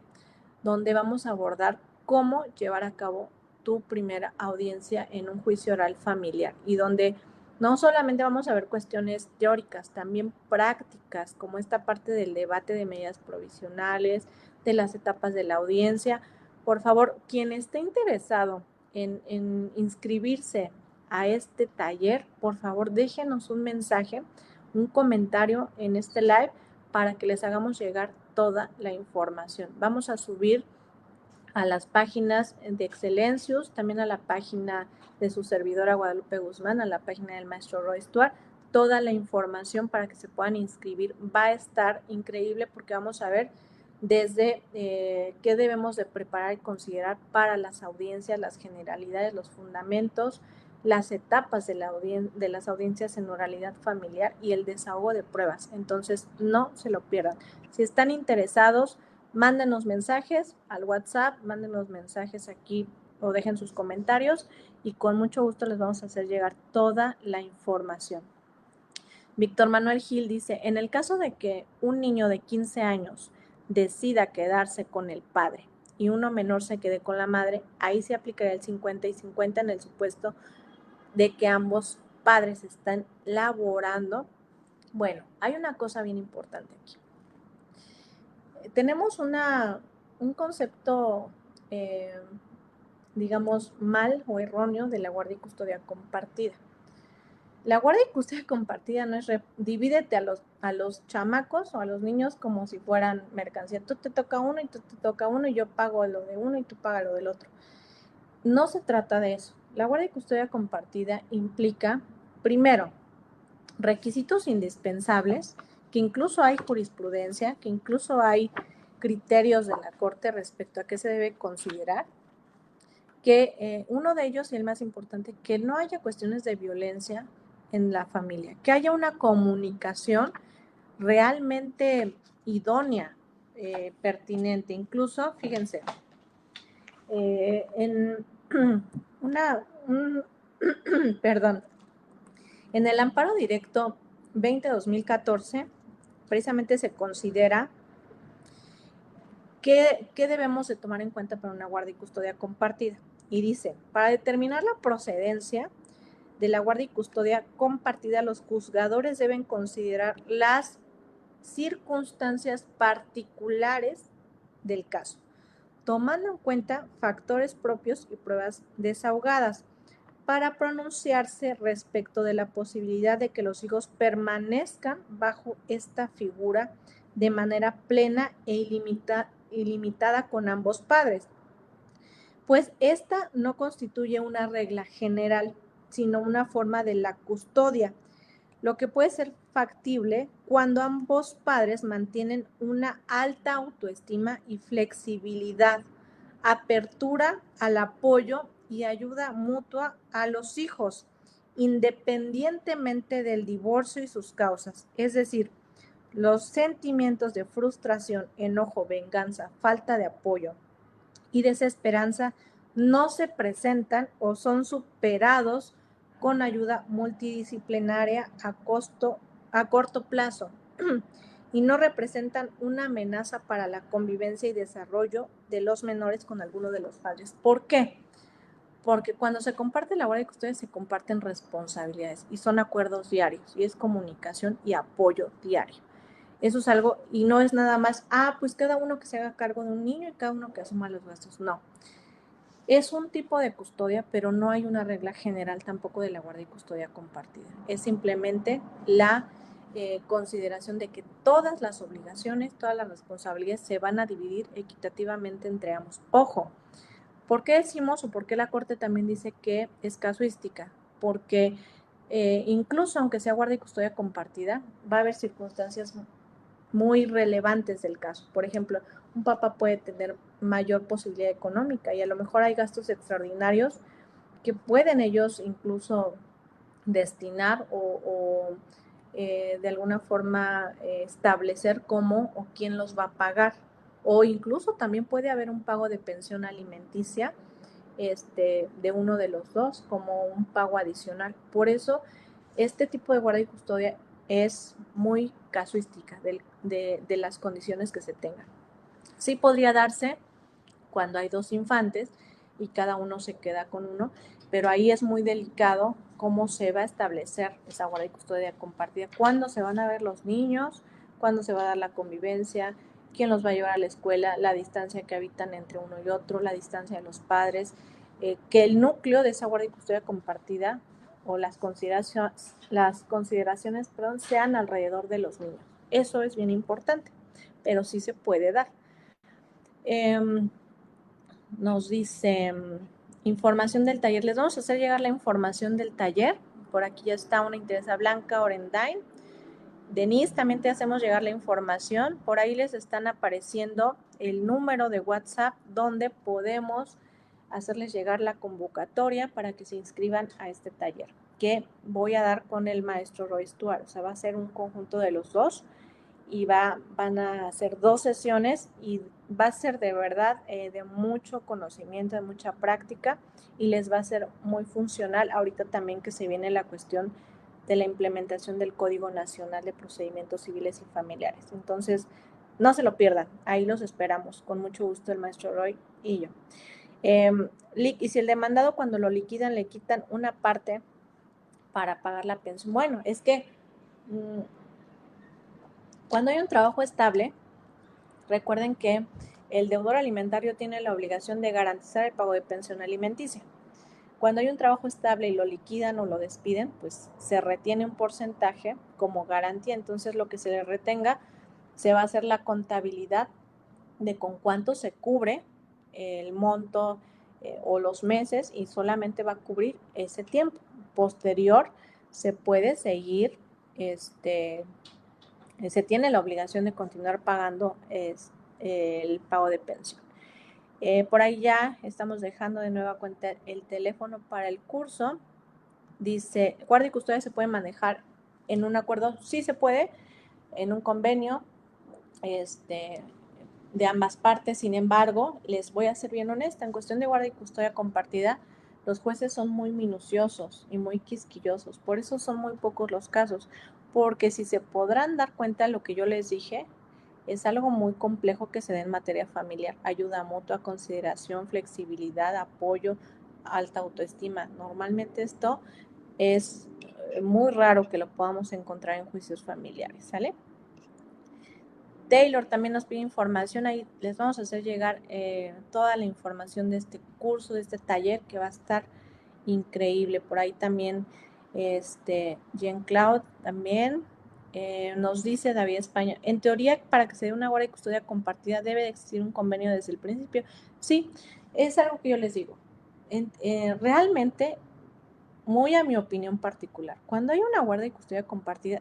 donde vamos a abordar cómo llevar a cabo tu primera audiencia en un juicio oral familiar y donde no solamente vamos a ver cuestiones teóricas, también prácticas, como esta parte del debate de medidas provisionales, de las etapas de la audiencia. Por favor, quien esté interesado en inscribirse a este taller, por favor, déjenos un mensaje, un comentario en este live para que les hagamos llegar toda la información. Vamos a subir a las páginas de Excelencius, también a la página de su servidora Guadalupe Guzmán, a la página del maestro Roy Stuart, toda la información para que se puedan inscribir. Va a estar increíble porque vamos a ver desde qué debemos de preparar y considerar para las audiencias, las generalidades, los fundamentos, las etapas de las audiencias en oralidad familiar y el desahogo de pruebas. Entonces, no se lo pierdan. Si están interesados, mándenos mensajes al WhatsApp, mándenos mensajes aquí o dejen sus comentarios y con mucho gusto les vamos a hacer llegar toda la información. Víctor Manuel Gil dice, en el caso de que un niño de 15 años decida quedarse con el padre y uno menor se quede con la madre, ahí se aplicaría el 50 y 50 en el supuesto de que ambos padres están laborando. Bueno, hay una cosa bien importante aquí. Tenemos un concepto, digamos, mal o erróneo de la guardia y custodia compartida. La guardia y custodia compartida no es divídete a los chamacos o a los niños como si fueran mercancía. Tú te toca uno y tú te toca uno y yo pago lo de uno y tú pagas lo del otro. No se trata de eso. La guardia y custodia compartida implica, primero, requisitos indispensables, que incluso hay jurisprudencia, que incluso hay criterios de la Corte respecto a qué se debe considerar, que uno de ellos y el más importante, que no haya cuestiones de violencia en la familia, que haya una comunicación realmente idónea, pertinente. Incluso, fíjense, en perdón, en el amparo directo 20-2014, precisamente se considera qué debemos de tomar en cuenta para una guardia y custodia compartida. Y dice, para determinar la procedencia de la guardia y custodia compartida, los juzgadores deben considerar las circunstancias particulares del caso, tomando en cuenta factores propios y pruebas desahogadas, para pronunciarse respecto de la posibilidad de que los hijos permanezcan bajo esta figura de manera plena e ilimitada con ambos padres. Pues esta no constituye una regla general, sino una forma de la custodia, lo que puede ser factible cuando ambos padres mantienen una alta autoestima y flexibilidad, apertura al apoyo y ayuda mutua a los hijos, independientemente del divorcio y sus causas. Es decir, los sentimientos de frustración, enojo, venganza, falta de apoyo y desesperanza no se presentan o son superados con ayuda multidisciplinaria a corto plazo y no representan una amenaza para la convivencia y desarrollo de los menores con alguno de los padres. ¿Por qué? Porque cuando se comparte la guardia y custodia se comparten responsabilidades y son acuerdos diarios y es comunicación y apoyo diario. Eso es algo, y no es nada más, pues cada uno que se haga cargo de un niño y cada uno que asuma los gastos. No. Es un tipo de custodia, pero no hay una regla general tampoco de la guardia y custodia compartida. Es simplemente la consideración de que todas las obligaciones, todas las responsabilidades se van a dividir equitativamente entre ambos. Ojo, ¿por qué decimos o por qué la Corte también dice que es casuística? Porque incluso aunque sea guardia y custodia compartida, va a haber circunstancias muy relevantes del caso. Por ejemplo, un papá puede tener mayor posibilidad económica y a lo mejor hay gastos extraordinarios que pueden ellos incluso destinar o de alguna forma establecer cómo o quién los va a pagar. O incluso también puede haber un pago de pensión alimenticia de uno de los dos como un pago adicional. Por eso, este tipo de guardia y custodia es muy casuística de las condiciones que se tengan. Sí podría darse cuando hay dos infantes y cada uno se queda con uno, pero ahí es muy delicado cómo se va a establecer esa guardia y custodia compartida, cuándo se van a ver los niños, cuándo se va a dar la convivencia, quién los va a llevar a la escuela, la distancia que habitan entre uno y otro, la distancia de los padres, que el núcleo de esa guardia y custodia compartida o las consideraciones sean alrededor de los niños. Eso es bien importante, pero sí se puede dar. Nos dice información del taller. Les vamos a hacer llegar la información del taller. Por aquí ya está una interesa Blanca Orendain. Denise, también te hacemos llegar la información. Por ahí les están apareciendo el número de WhatsApp donde podemos hacerles llegar la convocatoria para que se inscriban a este taller que voy a dar con el maestro Roy Stuart. O sea, va a ser un conjunto de los dos y van a hacer 2 sesiones y va a ser de verdad de mucho conocimiento, de mucha práctica y les va a ser muy funcional ahorita también que se viene la cuestión de la implementación del Código Nacional de Procedimientos Civiles y Familiares. Entonces, no se lo pierdan, ahí los esperamos, con mucho gusto el maestro Roy y yo. Y si el demandado cuando lo liquidan le quitan una parte para pagar la pensión, bueno, es que cuando hay un trabajo estable, recuerden que el deudor alimentario tiene la obligación de garantizar el pago de pensión alimenticia. Cuando hay un trabajo estable y lo liquidan o lo despiden, pues se retiene un porcentaje como garantía. Entonces lo que se le retenga se va a hacer la contabilidad de con cuánto se cubre el monto o los meses y solamente va a cubrir ese tiempo. Posterior se puede seguir se tiene la obligación de continuar pagando el pago de pensión. Por ahí ya estamos dejando de nueva cuenta el teléfono para el curso. Dice, guardia y custodia se puede manejar en un acuerdo, sí se puede, en un convenio de ambas partes. Sin embargo, les voy a ser bien honesta, en cuestión de guardia y custodia compartida, los jueces son muy minuciosos y muy quisquillosos, por eso son muy pocos los casos, porque si se podrán dar cuenta de lo que yo les dije, es algo muy complejo que se dé en materia familiar, ayuda mutua, consideración, flexibilidad, apoyo, alta autoestima. Normalmente esto es muy raro que lo podamos encontrar en juicios familiares, ¿sale? Taylor también nos pide información, ahí les vamos a hacer llegar toda la información de este curso, de este taller que va a estar increíble. Por ahí también Jean Claude también Nos dice David España, en teoría, para que se dé una guardia y custodia compartida debe de existir un convenio desde el principio. Sí, es algo que yo les digo. Realmente, muy a mi opinión particular, cuando hay una guardia y custodia compartida,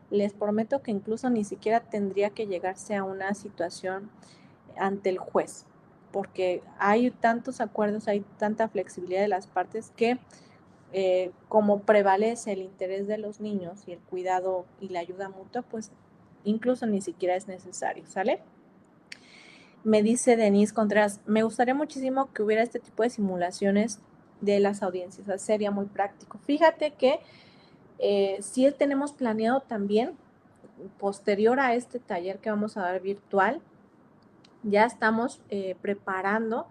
les prometo que incluso ni siquiera tendría que llegarse a una situación ante el juez, porque hay tantos acuerdos, hay tanta flexibilidad de las partes que como prevalece el interés de los niños y el cuidado y la ayuda mutua, pues incluso ni siquiera es necesario, ¿sale? Me dice Denise Contreras, me gustaría muchísimo que hubiera este tipo de simulaciones de las audiencias, o sea, sería muy práctico. Fíjate que sí tenemos planeado también, posterior a este taller que vamos a dar virtual, ya estamos preparando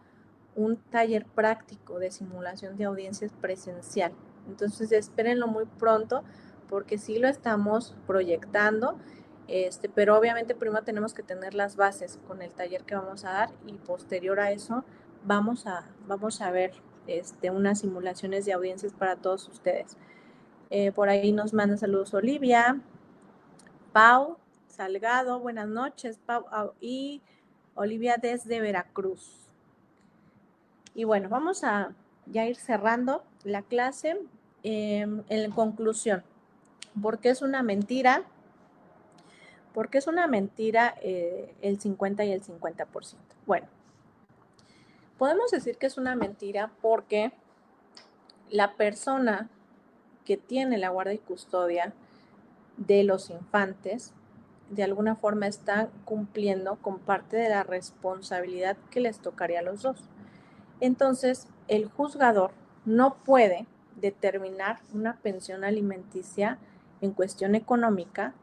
un taller práctico de simulación de audiencias presencial. Entonces espérenlo muy pronto porque sí lo estamos proyectando, pero obviamente primero tenemos que tener las bases con el taller que vamos a dar y posterior a eso vamos a ver unas simulaciones de audiencias para todos ustedes. Por ahí nos manda saludos Olivia, Pau Salgado, buenas noches, Pau, y Olivia desde Veracruz. Y bueno, vamos a ya ir cerrando la clase. En conclusión, ¿por qué es una mentira? ¿Por qué es una mentira el 50 y el 50%? Bueno, podemos decir que es una mentira porque la persona que tiene la guardia y custodia de los infantes de alguna forma está cumpliendo con parte de la responsabilidad que les tocaría a los dos. Entonces, el juzgador no puede determinar una pensión alimenticia en cuestión económica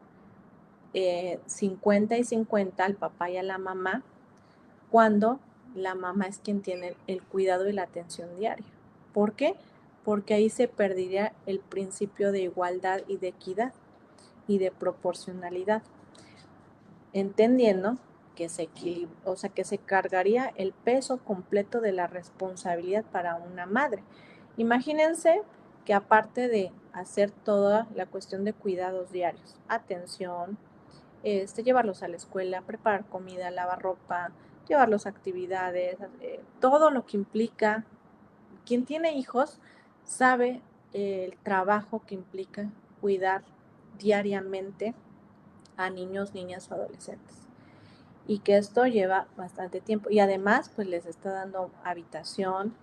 50 y 50 al papá y a la mamá cuando la mamá es quien tiene el cuidado y la atención diaria. ¿Por qué? Porque ahí se perdería el principio de igualdad y de equidad y de proporcionalidad, entendiendo que que se cargaría el peso completo de la responsabilidad para una madre. Imagínense que aparte de hacer toda la cuestión de cuidados diarios, atención, llevarlos a la escuela, preparar comida, lavar ropa, llevarlos a actividades, todo lo que implica, quien tiene hijos sabe el trabajo que implica cuidar diariamente a niños, niñas o adolescentes. Y que esto lleva bastante tiempo. Y además, pues les está dando habitación.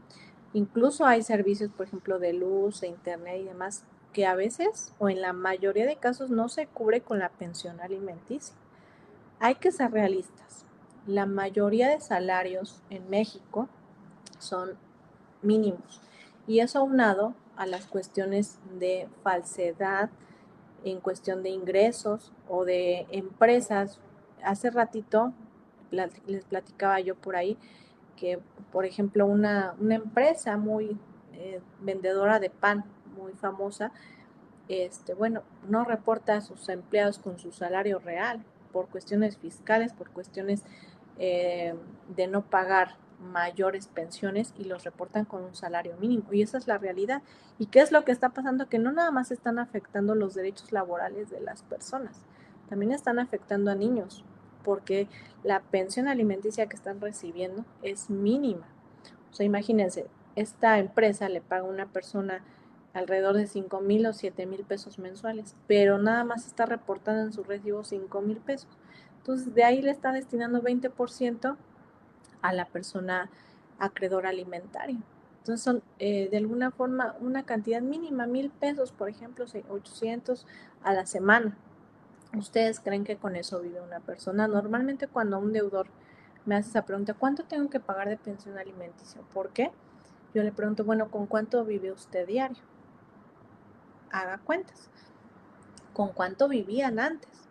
Incluso hay servicios, por ejemplo, de luz, de internet y demás, que a veces o en la mayoría de casos no se cubre con la pensión alimenticia. Hay que ser realistas. La mayoría de salarios en México son mínimos. Y eso aunado a las cuestiones de falsedad en cuestión de ingresos o de empresas. Hace ratito les platicaba yo por ahí que, por ejemplo, una empresa muy vendedora de pan, muy famosa, bueno, no reporta a sus empleados con su salario real por cuestiones fiscales, por cuestiones de no pagar mayores pensiones y los reportan con un salario mínimo. Y esa es la realidad. ¿Y qué es lo que está pasando? Que no nada más están afectando los derechos laborales de las personas, también están afectando a niños, porque la pensión alimenticia que están recibiendo es mínima. O sea, imagínense, esta empresa le paga a una persona alrededor de 5,000 o 7,000 pesos mensuales, pero nada más está reportando en su recibo 5,000 pesos. Entonces, de ahí le está destinando 20% a la persona acreedora alimentaria. Entonces, son de alguna forma una cantidad mínima, 1,000 pesos, por ejemplo, 800 a la semana. ¿Ustedes creen que con eso vive una persona? Normalmente cuando un deudor me hace esa pregunta, ¿cuánto tengo que pagar de pensión alimenticia? ¿Por qué? Yo le pregunto, bueno, ¿con cuánto vive usted diario? Haga cuentas. ¿Con cuánto vivían antes?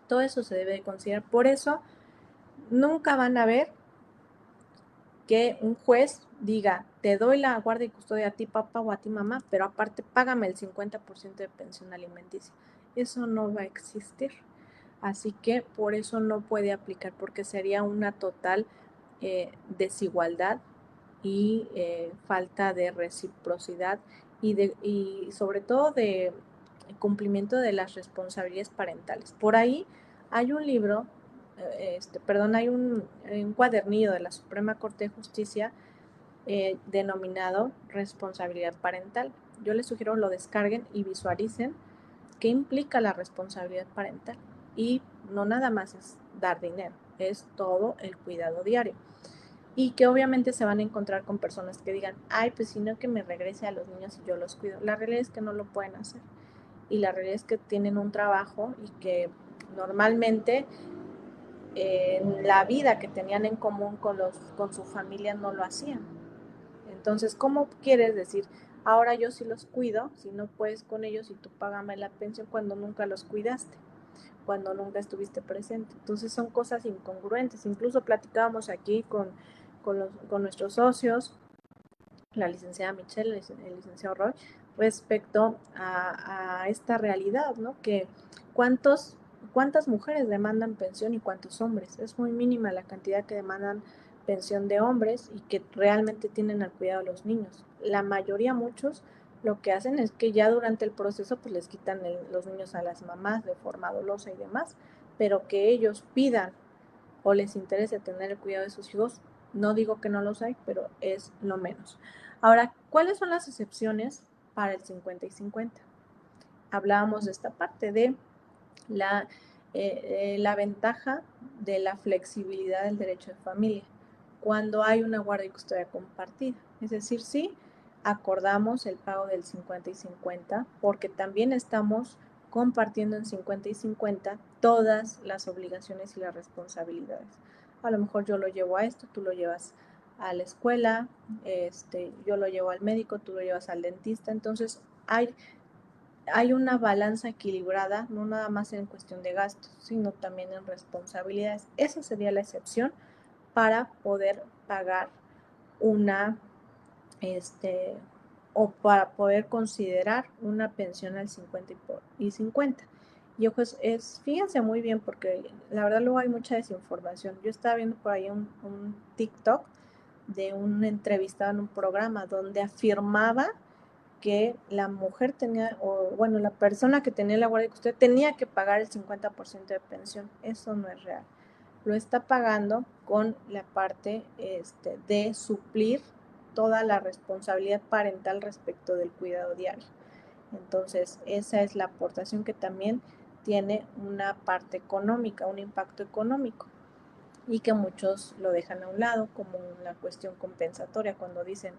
Todo eso se debe de considerar. Por eso, nunca van a ver que un juez diga, te doy la guardia y custodia a ti papá o a ti mamá, pero aparte págame el 50% de pensión alimenticia. Eso no va a existir. Así que por eso no puede aplicar, porque sería una total desigualdad y falta de reciprocidad y sobre todo de cumplimiento de las responsabilidades parentales. Por ahí hay un libro, hay un cuadernillo de la Suprema Corte de Justicia denominado responsabilidad parental. Yo les sugiero lo descarguen y visualicen qué implica la responsabilidad parental. Y no nada más es dar dinero, es todo el cuidado diario. Y que obviamente se van a encontrar con personas que digan, ay, pues si no, que me regrese a los niños y yo los cuido. La realidad es que no lo pueden hacer. Y la realidad es que tienen un trabajo y que normalmente en la vida que tenían en común con su familia no lo hacían. Entonces, ¿cómo quieres decir, ahora yo sí los cuido, si no puedes con ellos y tú págame la pensión cuando nunca los cuidaste, cuando nunca estuviste presente? Entonces son cosas incongruentes. Incluso platicábamos aquí con nuestros socios, la licenciada Michelle, el licenciado Roy, respecto a esta realidad, ¿no? Que cuántas mujeres demandan pensión y cuántos hombres. Es muy mínima la cantidad que demandan pensión de hombres y que realmente tienen al cuidado de los niños. La mayoría, muchos, lo que hacen es que ya durante el proceso pues les quitan los niños a las mamás de forma dolosa y demás, pero que ellos pidan o les interese tener el cuidado de sus hijos, no digo que no los hay, pero es lo menos. Ahora, ¿cuáles son las excepciones para el 50 y 50? Hablábamos de esta parte de la ventaja de la flexibilidad del derecho de familia cuando hay una guardia y custodia compartida. Es decir, sí, acordamos el pago del 50 y 50 porque también estamos compartiendo en 50 y 50 todas las obligaciones y las responsabilidades. A lo mejor yo lo llevo a esto, tú lo llevas a la escuela, yo lo llevo al médico, tú lo llevas al dentista. Entonces hay una balanza equilibrada, no nada más en cuestión de gastos, sino también en responsabilidades. Esa sería la excepción para poder pagar una, o para poder considerar una pensión al 50 y 50. Y ojo, fíjense muy bien porque la verdad luego hay mucha desinformación. Yo estaba viendo por ahí un TikTok de un entrevistado en un programa donde afirmaba que la mujer tenía, o bueno, la persona que tenía la guardia de custodia tenía que pagar el 50% de pensión. Eso no es real. Lo está pagando con la parte de suplir toda la responsabilidad parental respecto del cuidado diario. Entonces, esa es la aportación que también tiene una parte económica, un impacto económico, y que muchos lo dejan a un lado como una cuestión compensatoria cuando dicen,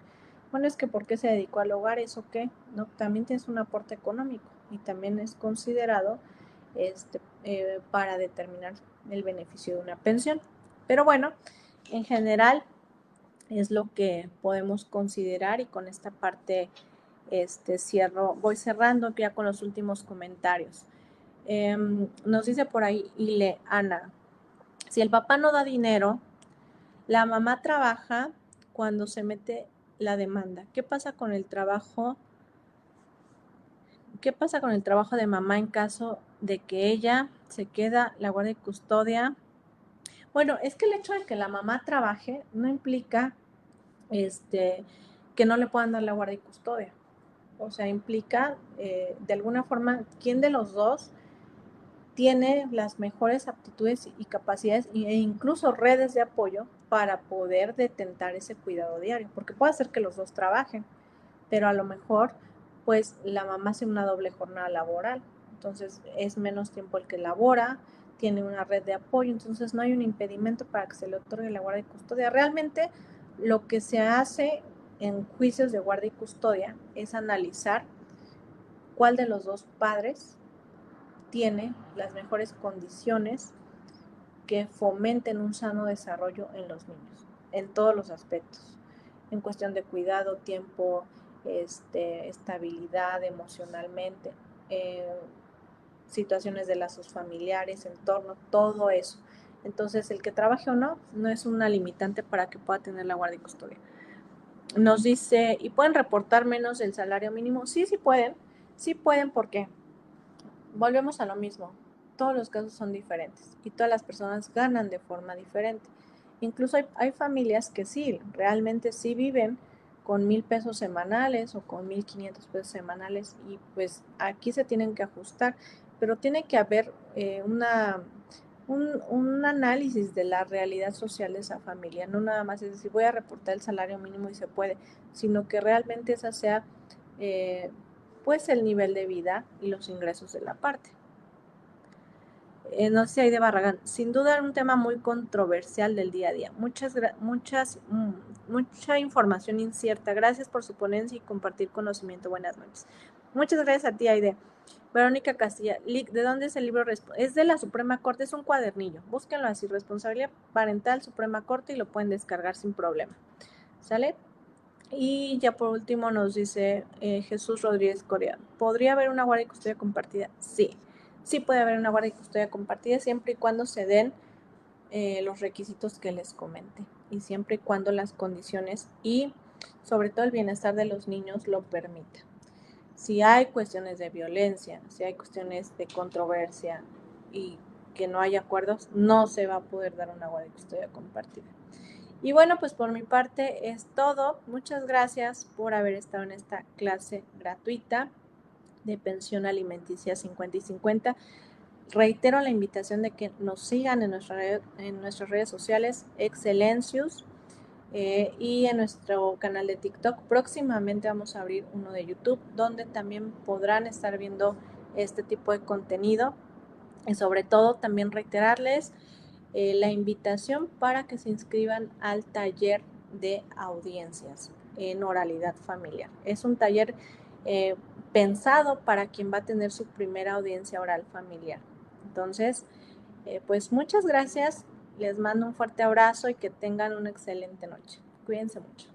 bueno, es que ¿por qué se dedicó al hogar? ¿Eso qué? No, también tienes un aporte económico y también es considerado para determinar el beneficio de una pensión. Pero bueno, en general es lo que podemos considerar y con esta parte voy cerrando ya con los últimos comentarios. Nos dice por ahí Ana, si el papá no da dinero, la mamá trabaja cuando se mete la demanda. ¿Qué pasa con el trabajo? ¿Qué pasa con el trabajo de mamá en caso de que ella se queda la guardia y custodia? Bueno, es que el hecho de que la mamá trabaje no implica que no le puedan dar la guardia y custodia. O sea, implica de alguna forma quién de los dos tiene las mejores aptitudes y capacidades e incluso redes de apoyo para poder detentar ese cuidado diario, porque puede ser que los dos trabajen, pero a lo mejor pues la mamá hace una doble jornada laboral, entonces es menos tiempo el que labora, tiene una red de apoyo, entonces no hay un impedimento para que se le otorgue la guardia y custodia. Realmente lo que se hace en juicios de guardia y custodia es analizar cuál de los dos padres tiene las mejores condiciones que fomenten un sano desarrollo en los niños, en todos los aspectos, en cuestión de cuidado, tiempo, estabilidad emocionalmente, situaciones de lazos familiares, entorno, todo eso. Entonces, el que trabaje o no, no es una limitante para que pueda tener la guardia y custodia. Nos dice, ¿y pueden reportar menos del salario mínimo? Sí, sí pueden, ¿por qué? Volvemos a lo mismo, todos los casos son diferentes y todas las personas ganan de forma diferente. Incluso hay familias que sí, realmente sí viven con 1,000 pesos semanales o con 1,500 pesos semanales, y pues aquí se tienen que ajustar, pero tiene que haber un análisis de la realidad social de esa familia, no nada más es decir, voy a reportar el salario mínimo y se puede, sino que realmente esa sea pues el nivel de vida y los ingresos de la parte. No sé si hay de Barragán, sin duda un tema muy controversial del día a día, mucha información incierta. Gracias por su ponencia y compartir conocimiento. Buenas noches. Muchas gracias a ti, Aide. Verónica Castilla, ¿de dónde es el libro? Es de la Suprema Corte, es un cuadernillo. Búsquenlo así, Responsabilidad Parental Suprema Corte, y lo pueden descargar sin problema. ¿Sale? Y ya por último nos dice Jesús Rodríguez Corea, ¿podría haber una guardia y custodia compartida? Sí, sí puede haber una guardia y custodia compartida siempre y cuando se den los requisitos que les comenté, y siempre y cuando las condiciones y sobre todo el bienestar de los niños lo permitan. Si hay cuestiones de violencia, si hay cuestiones de controversia y que no hay acuerdos, no se va a poder dar una guardia y custodia compartida. Y bueno, pues por mi parte es todo. Muchas gracias por haber estado en esta clase gratuita de pensión alimenticia 50 y 50. Reitero la invitación de que nos sigan en nuestras redes sociales, Excelencius, y en nuestro canal de TikTok. Próximamente vamos a abrir uno de YouTube, donde también podrán estar viendo este tipo de contenido. Y sobre todo también reiterarles la invitación para que se inscriban al taller de audiencias en oralidad familiar. Es un taller pensado para quien va a tener su primera audiencia oral familiar. Entonces, pues muchas gracias, les mando un fuerte abrazo y que tengan una excelente noche. Cuídense mucho.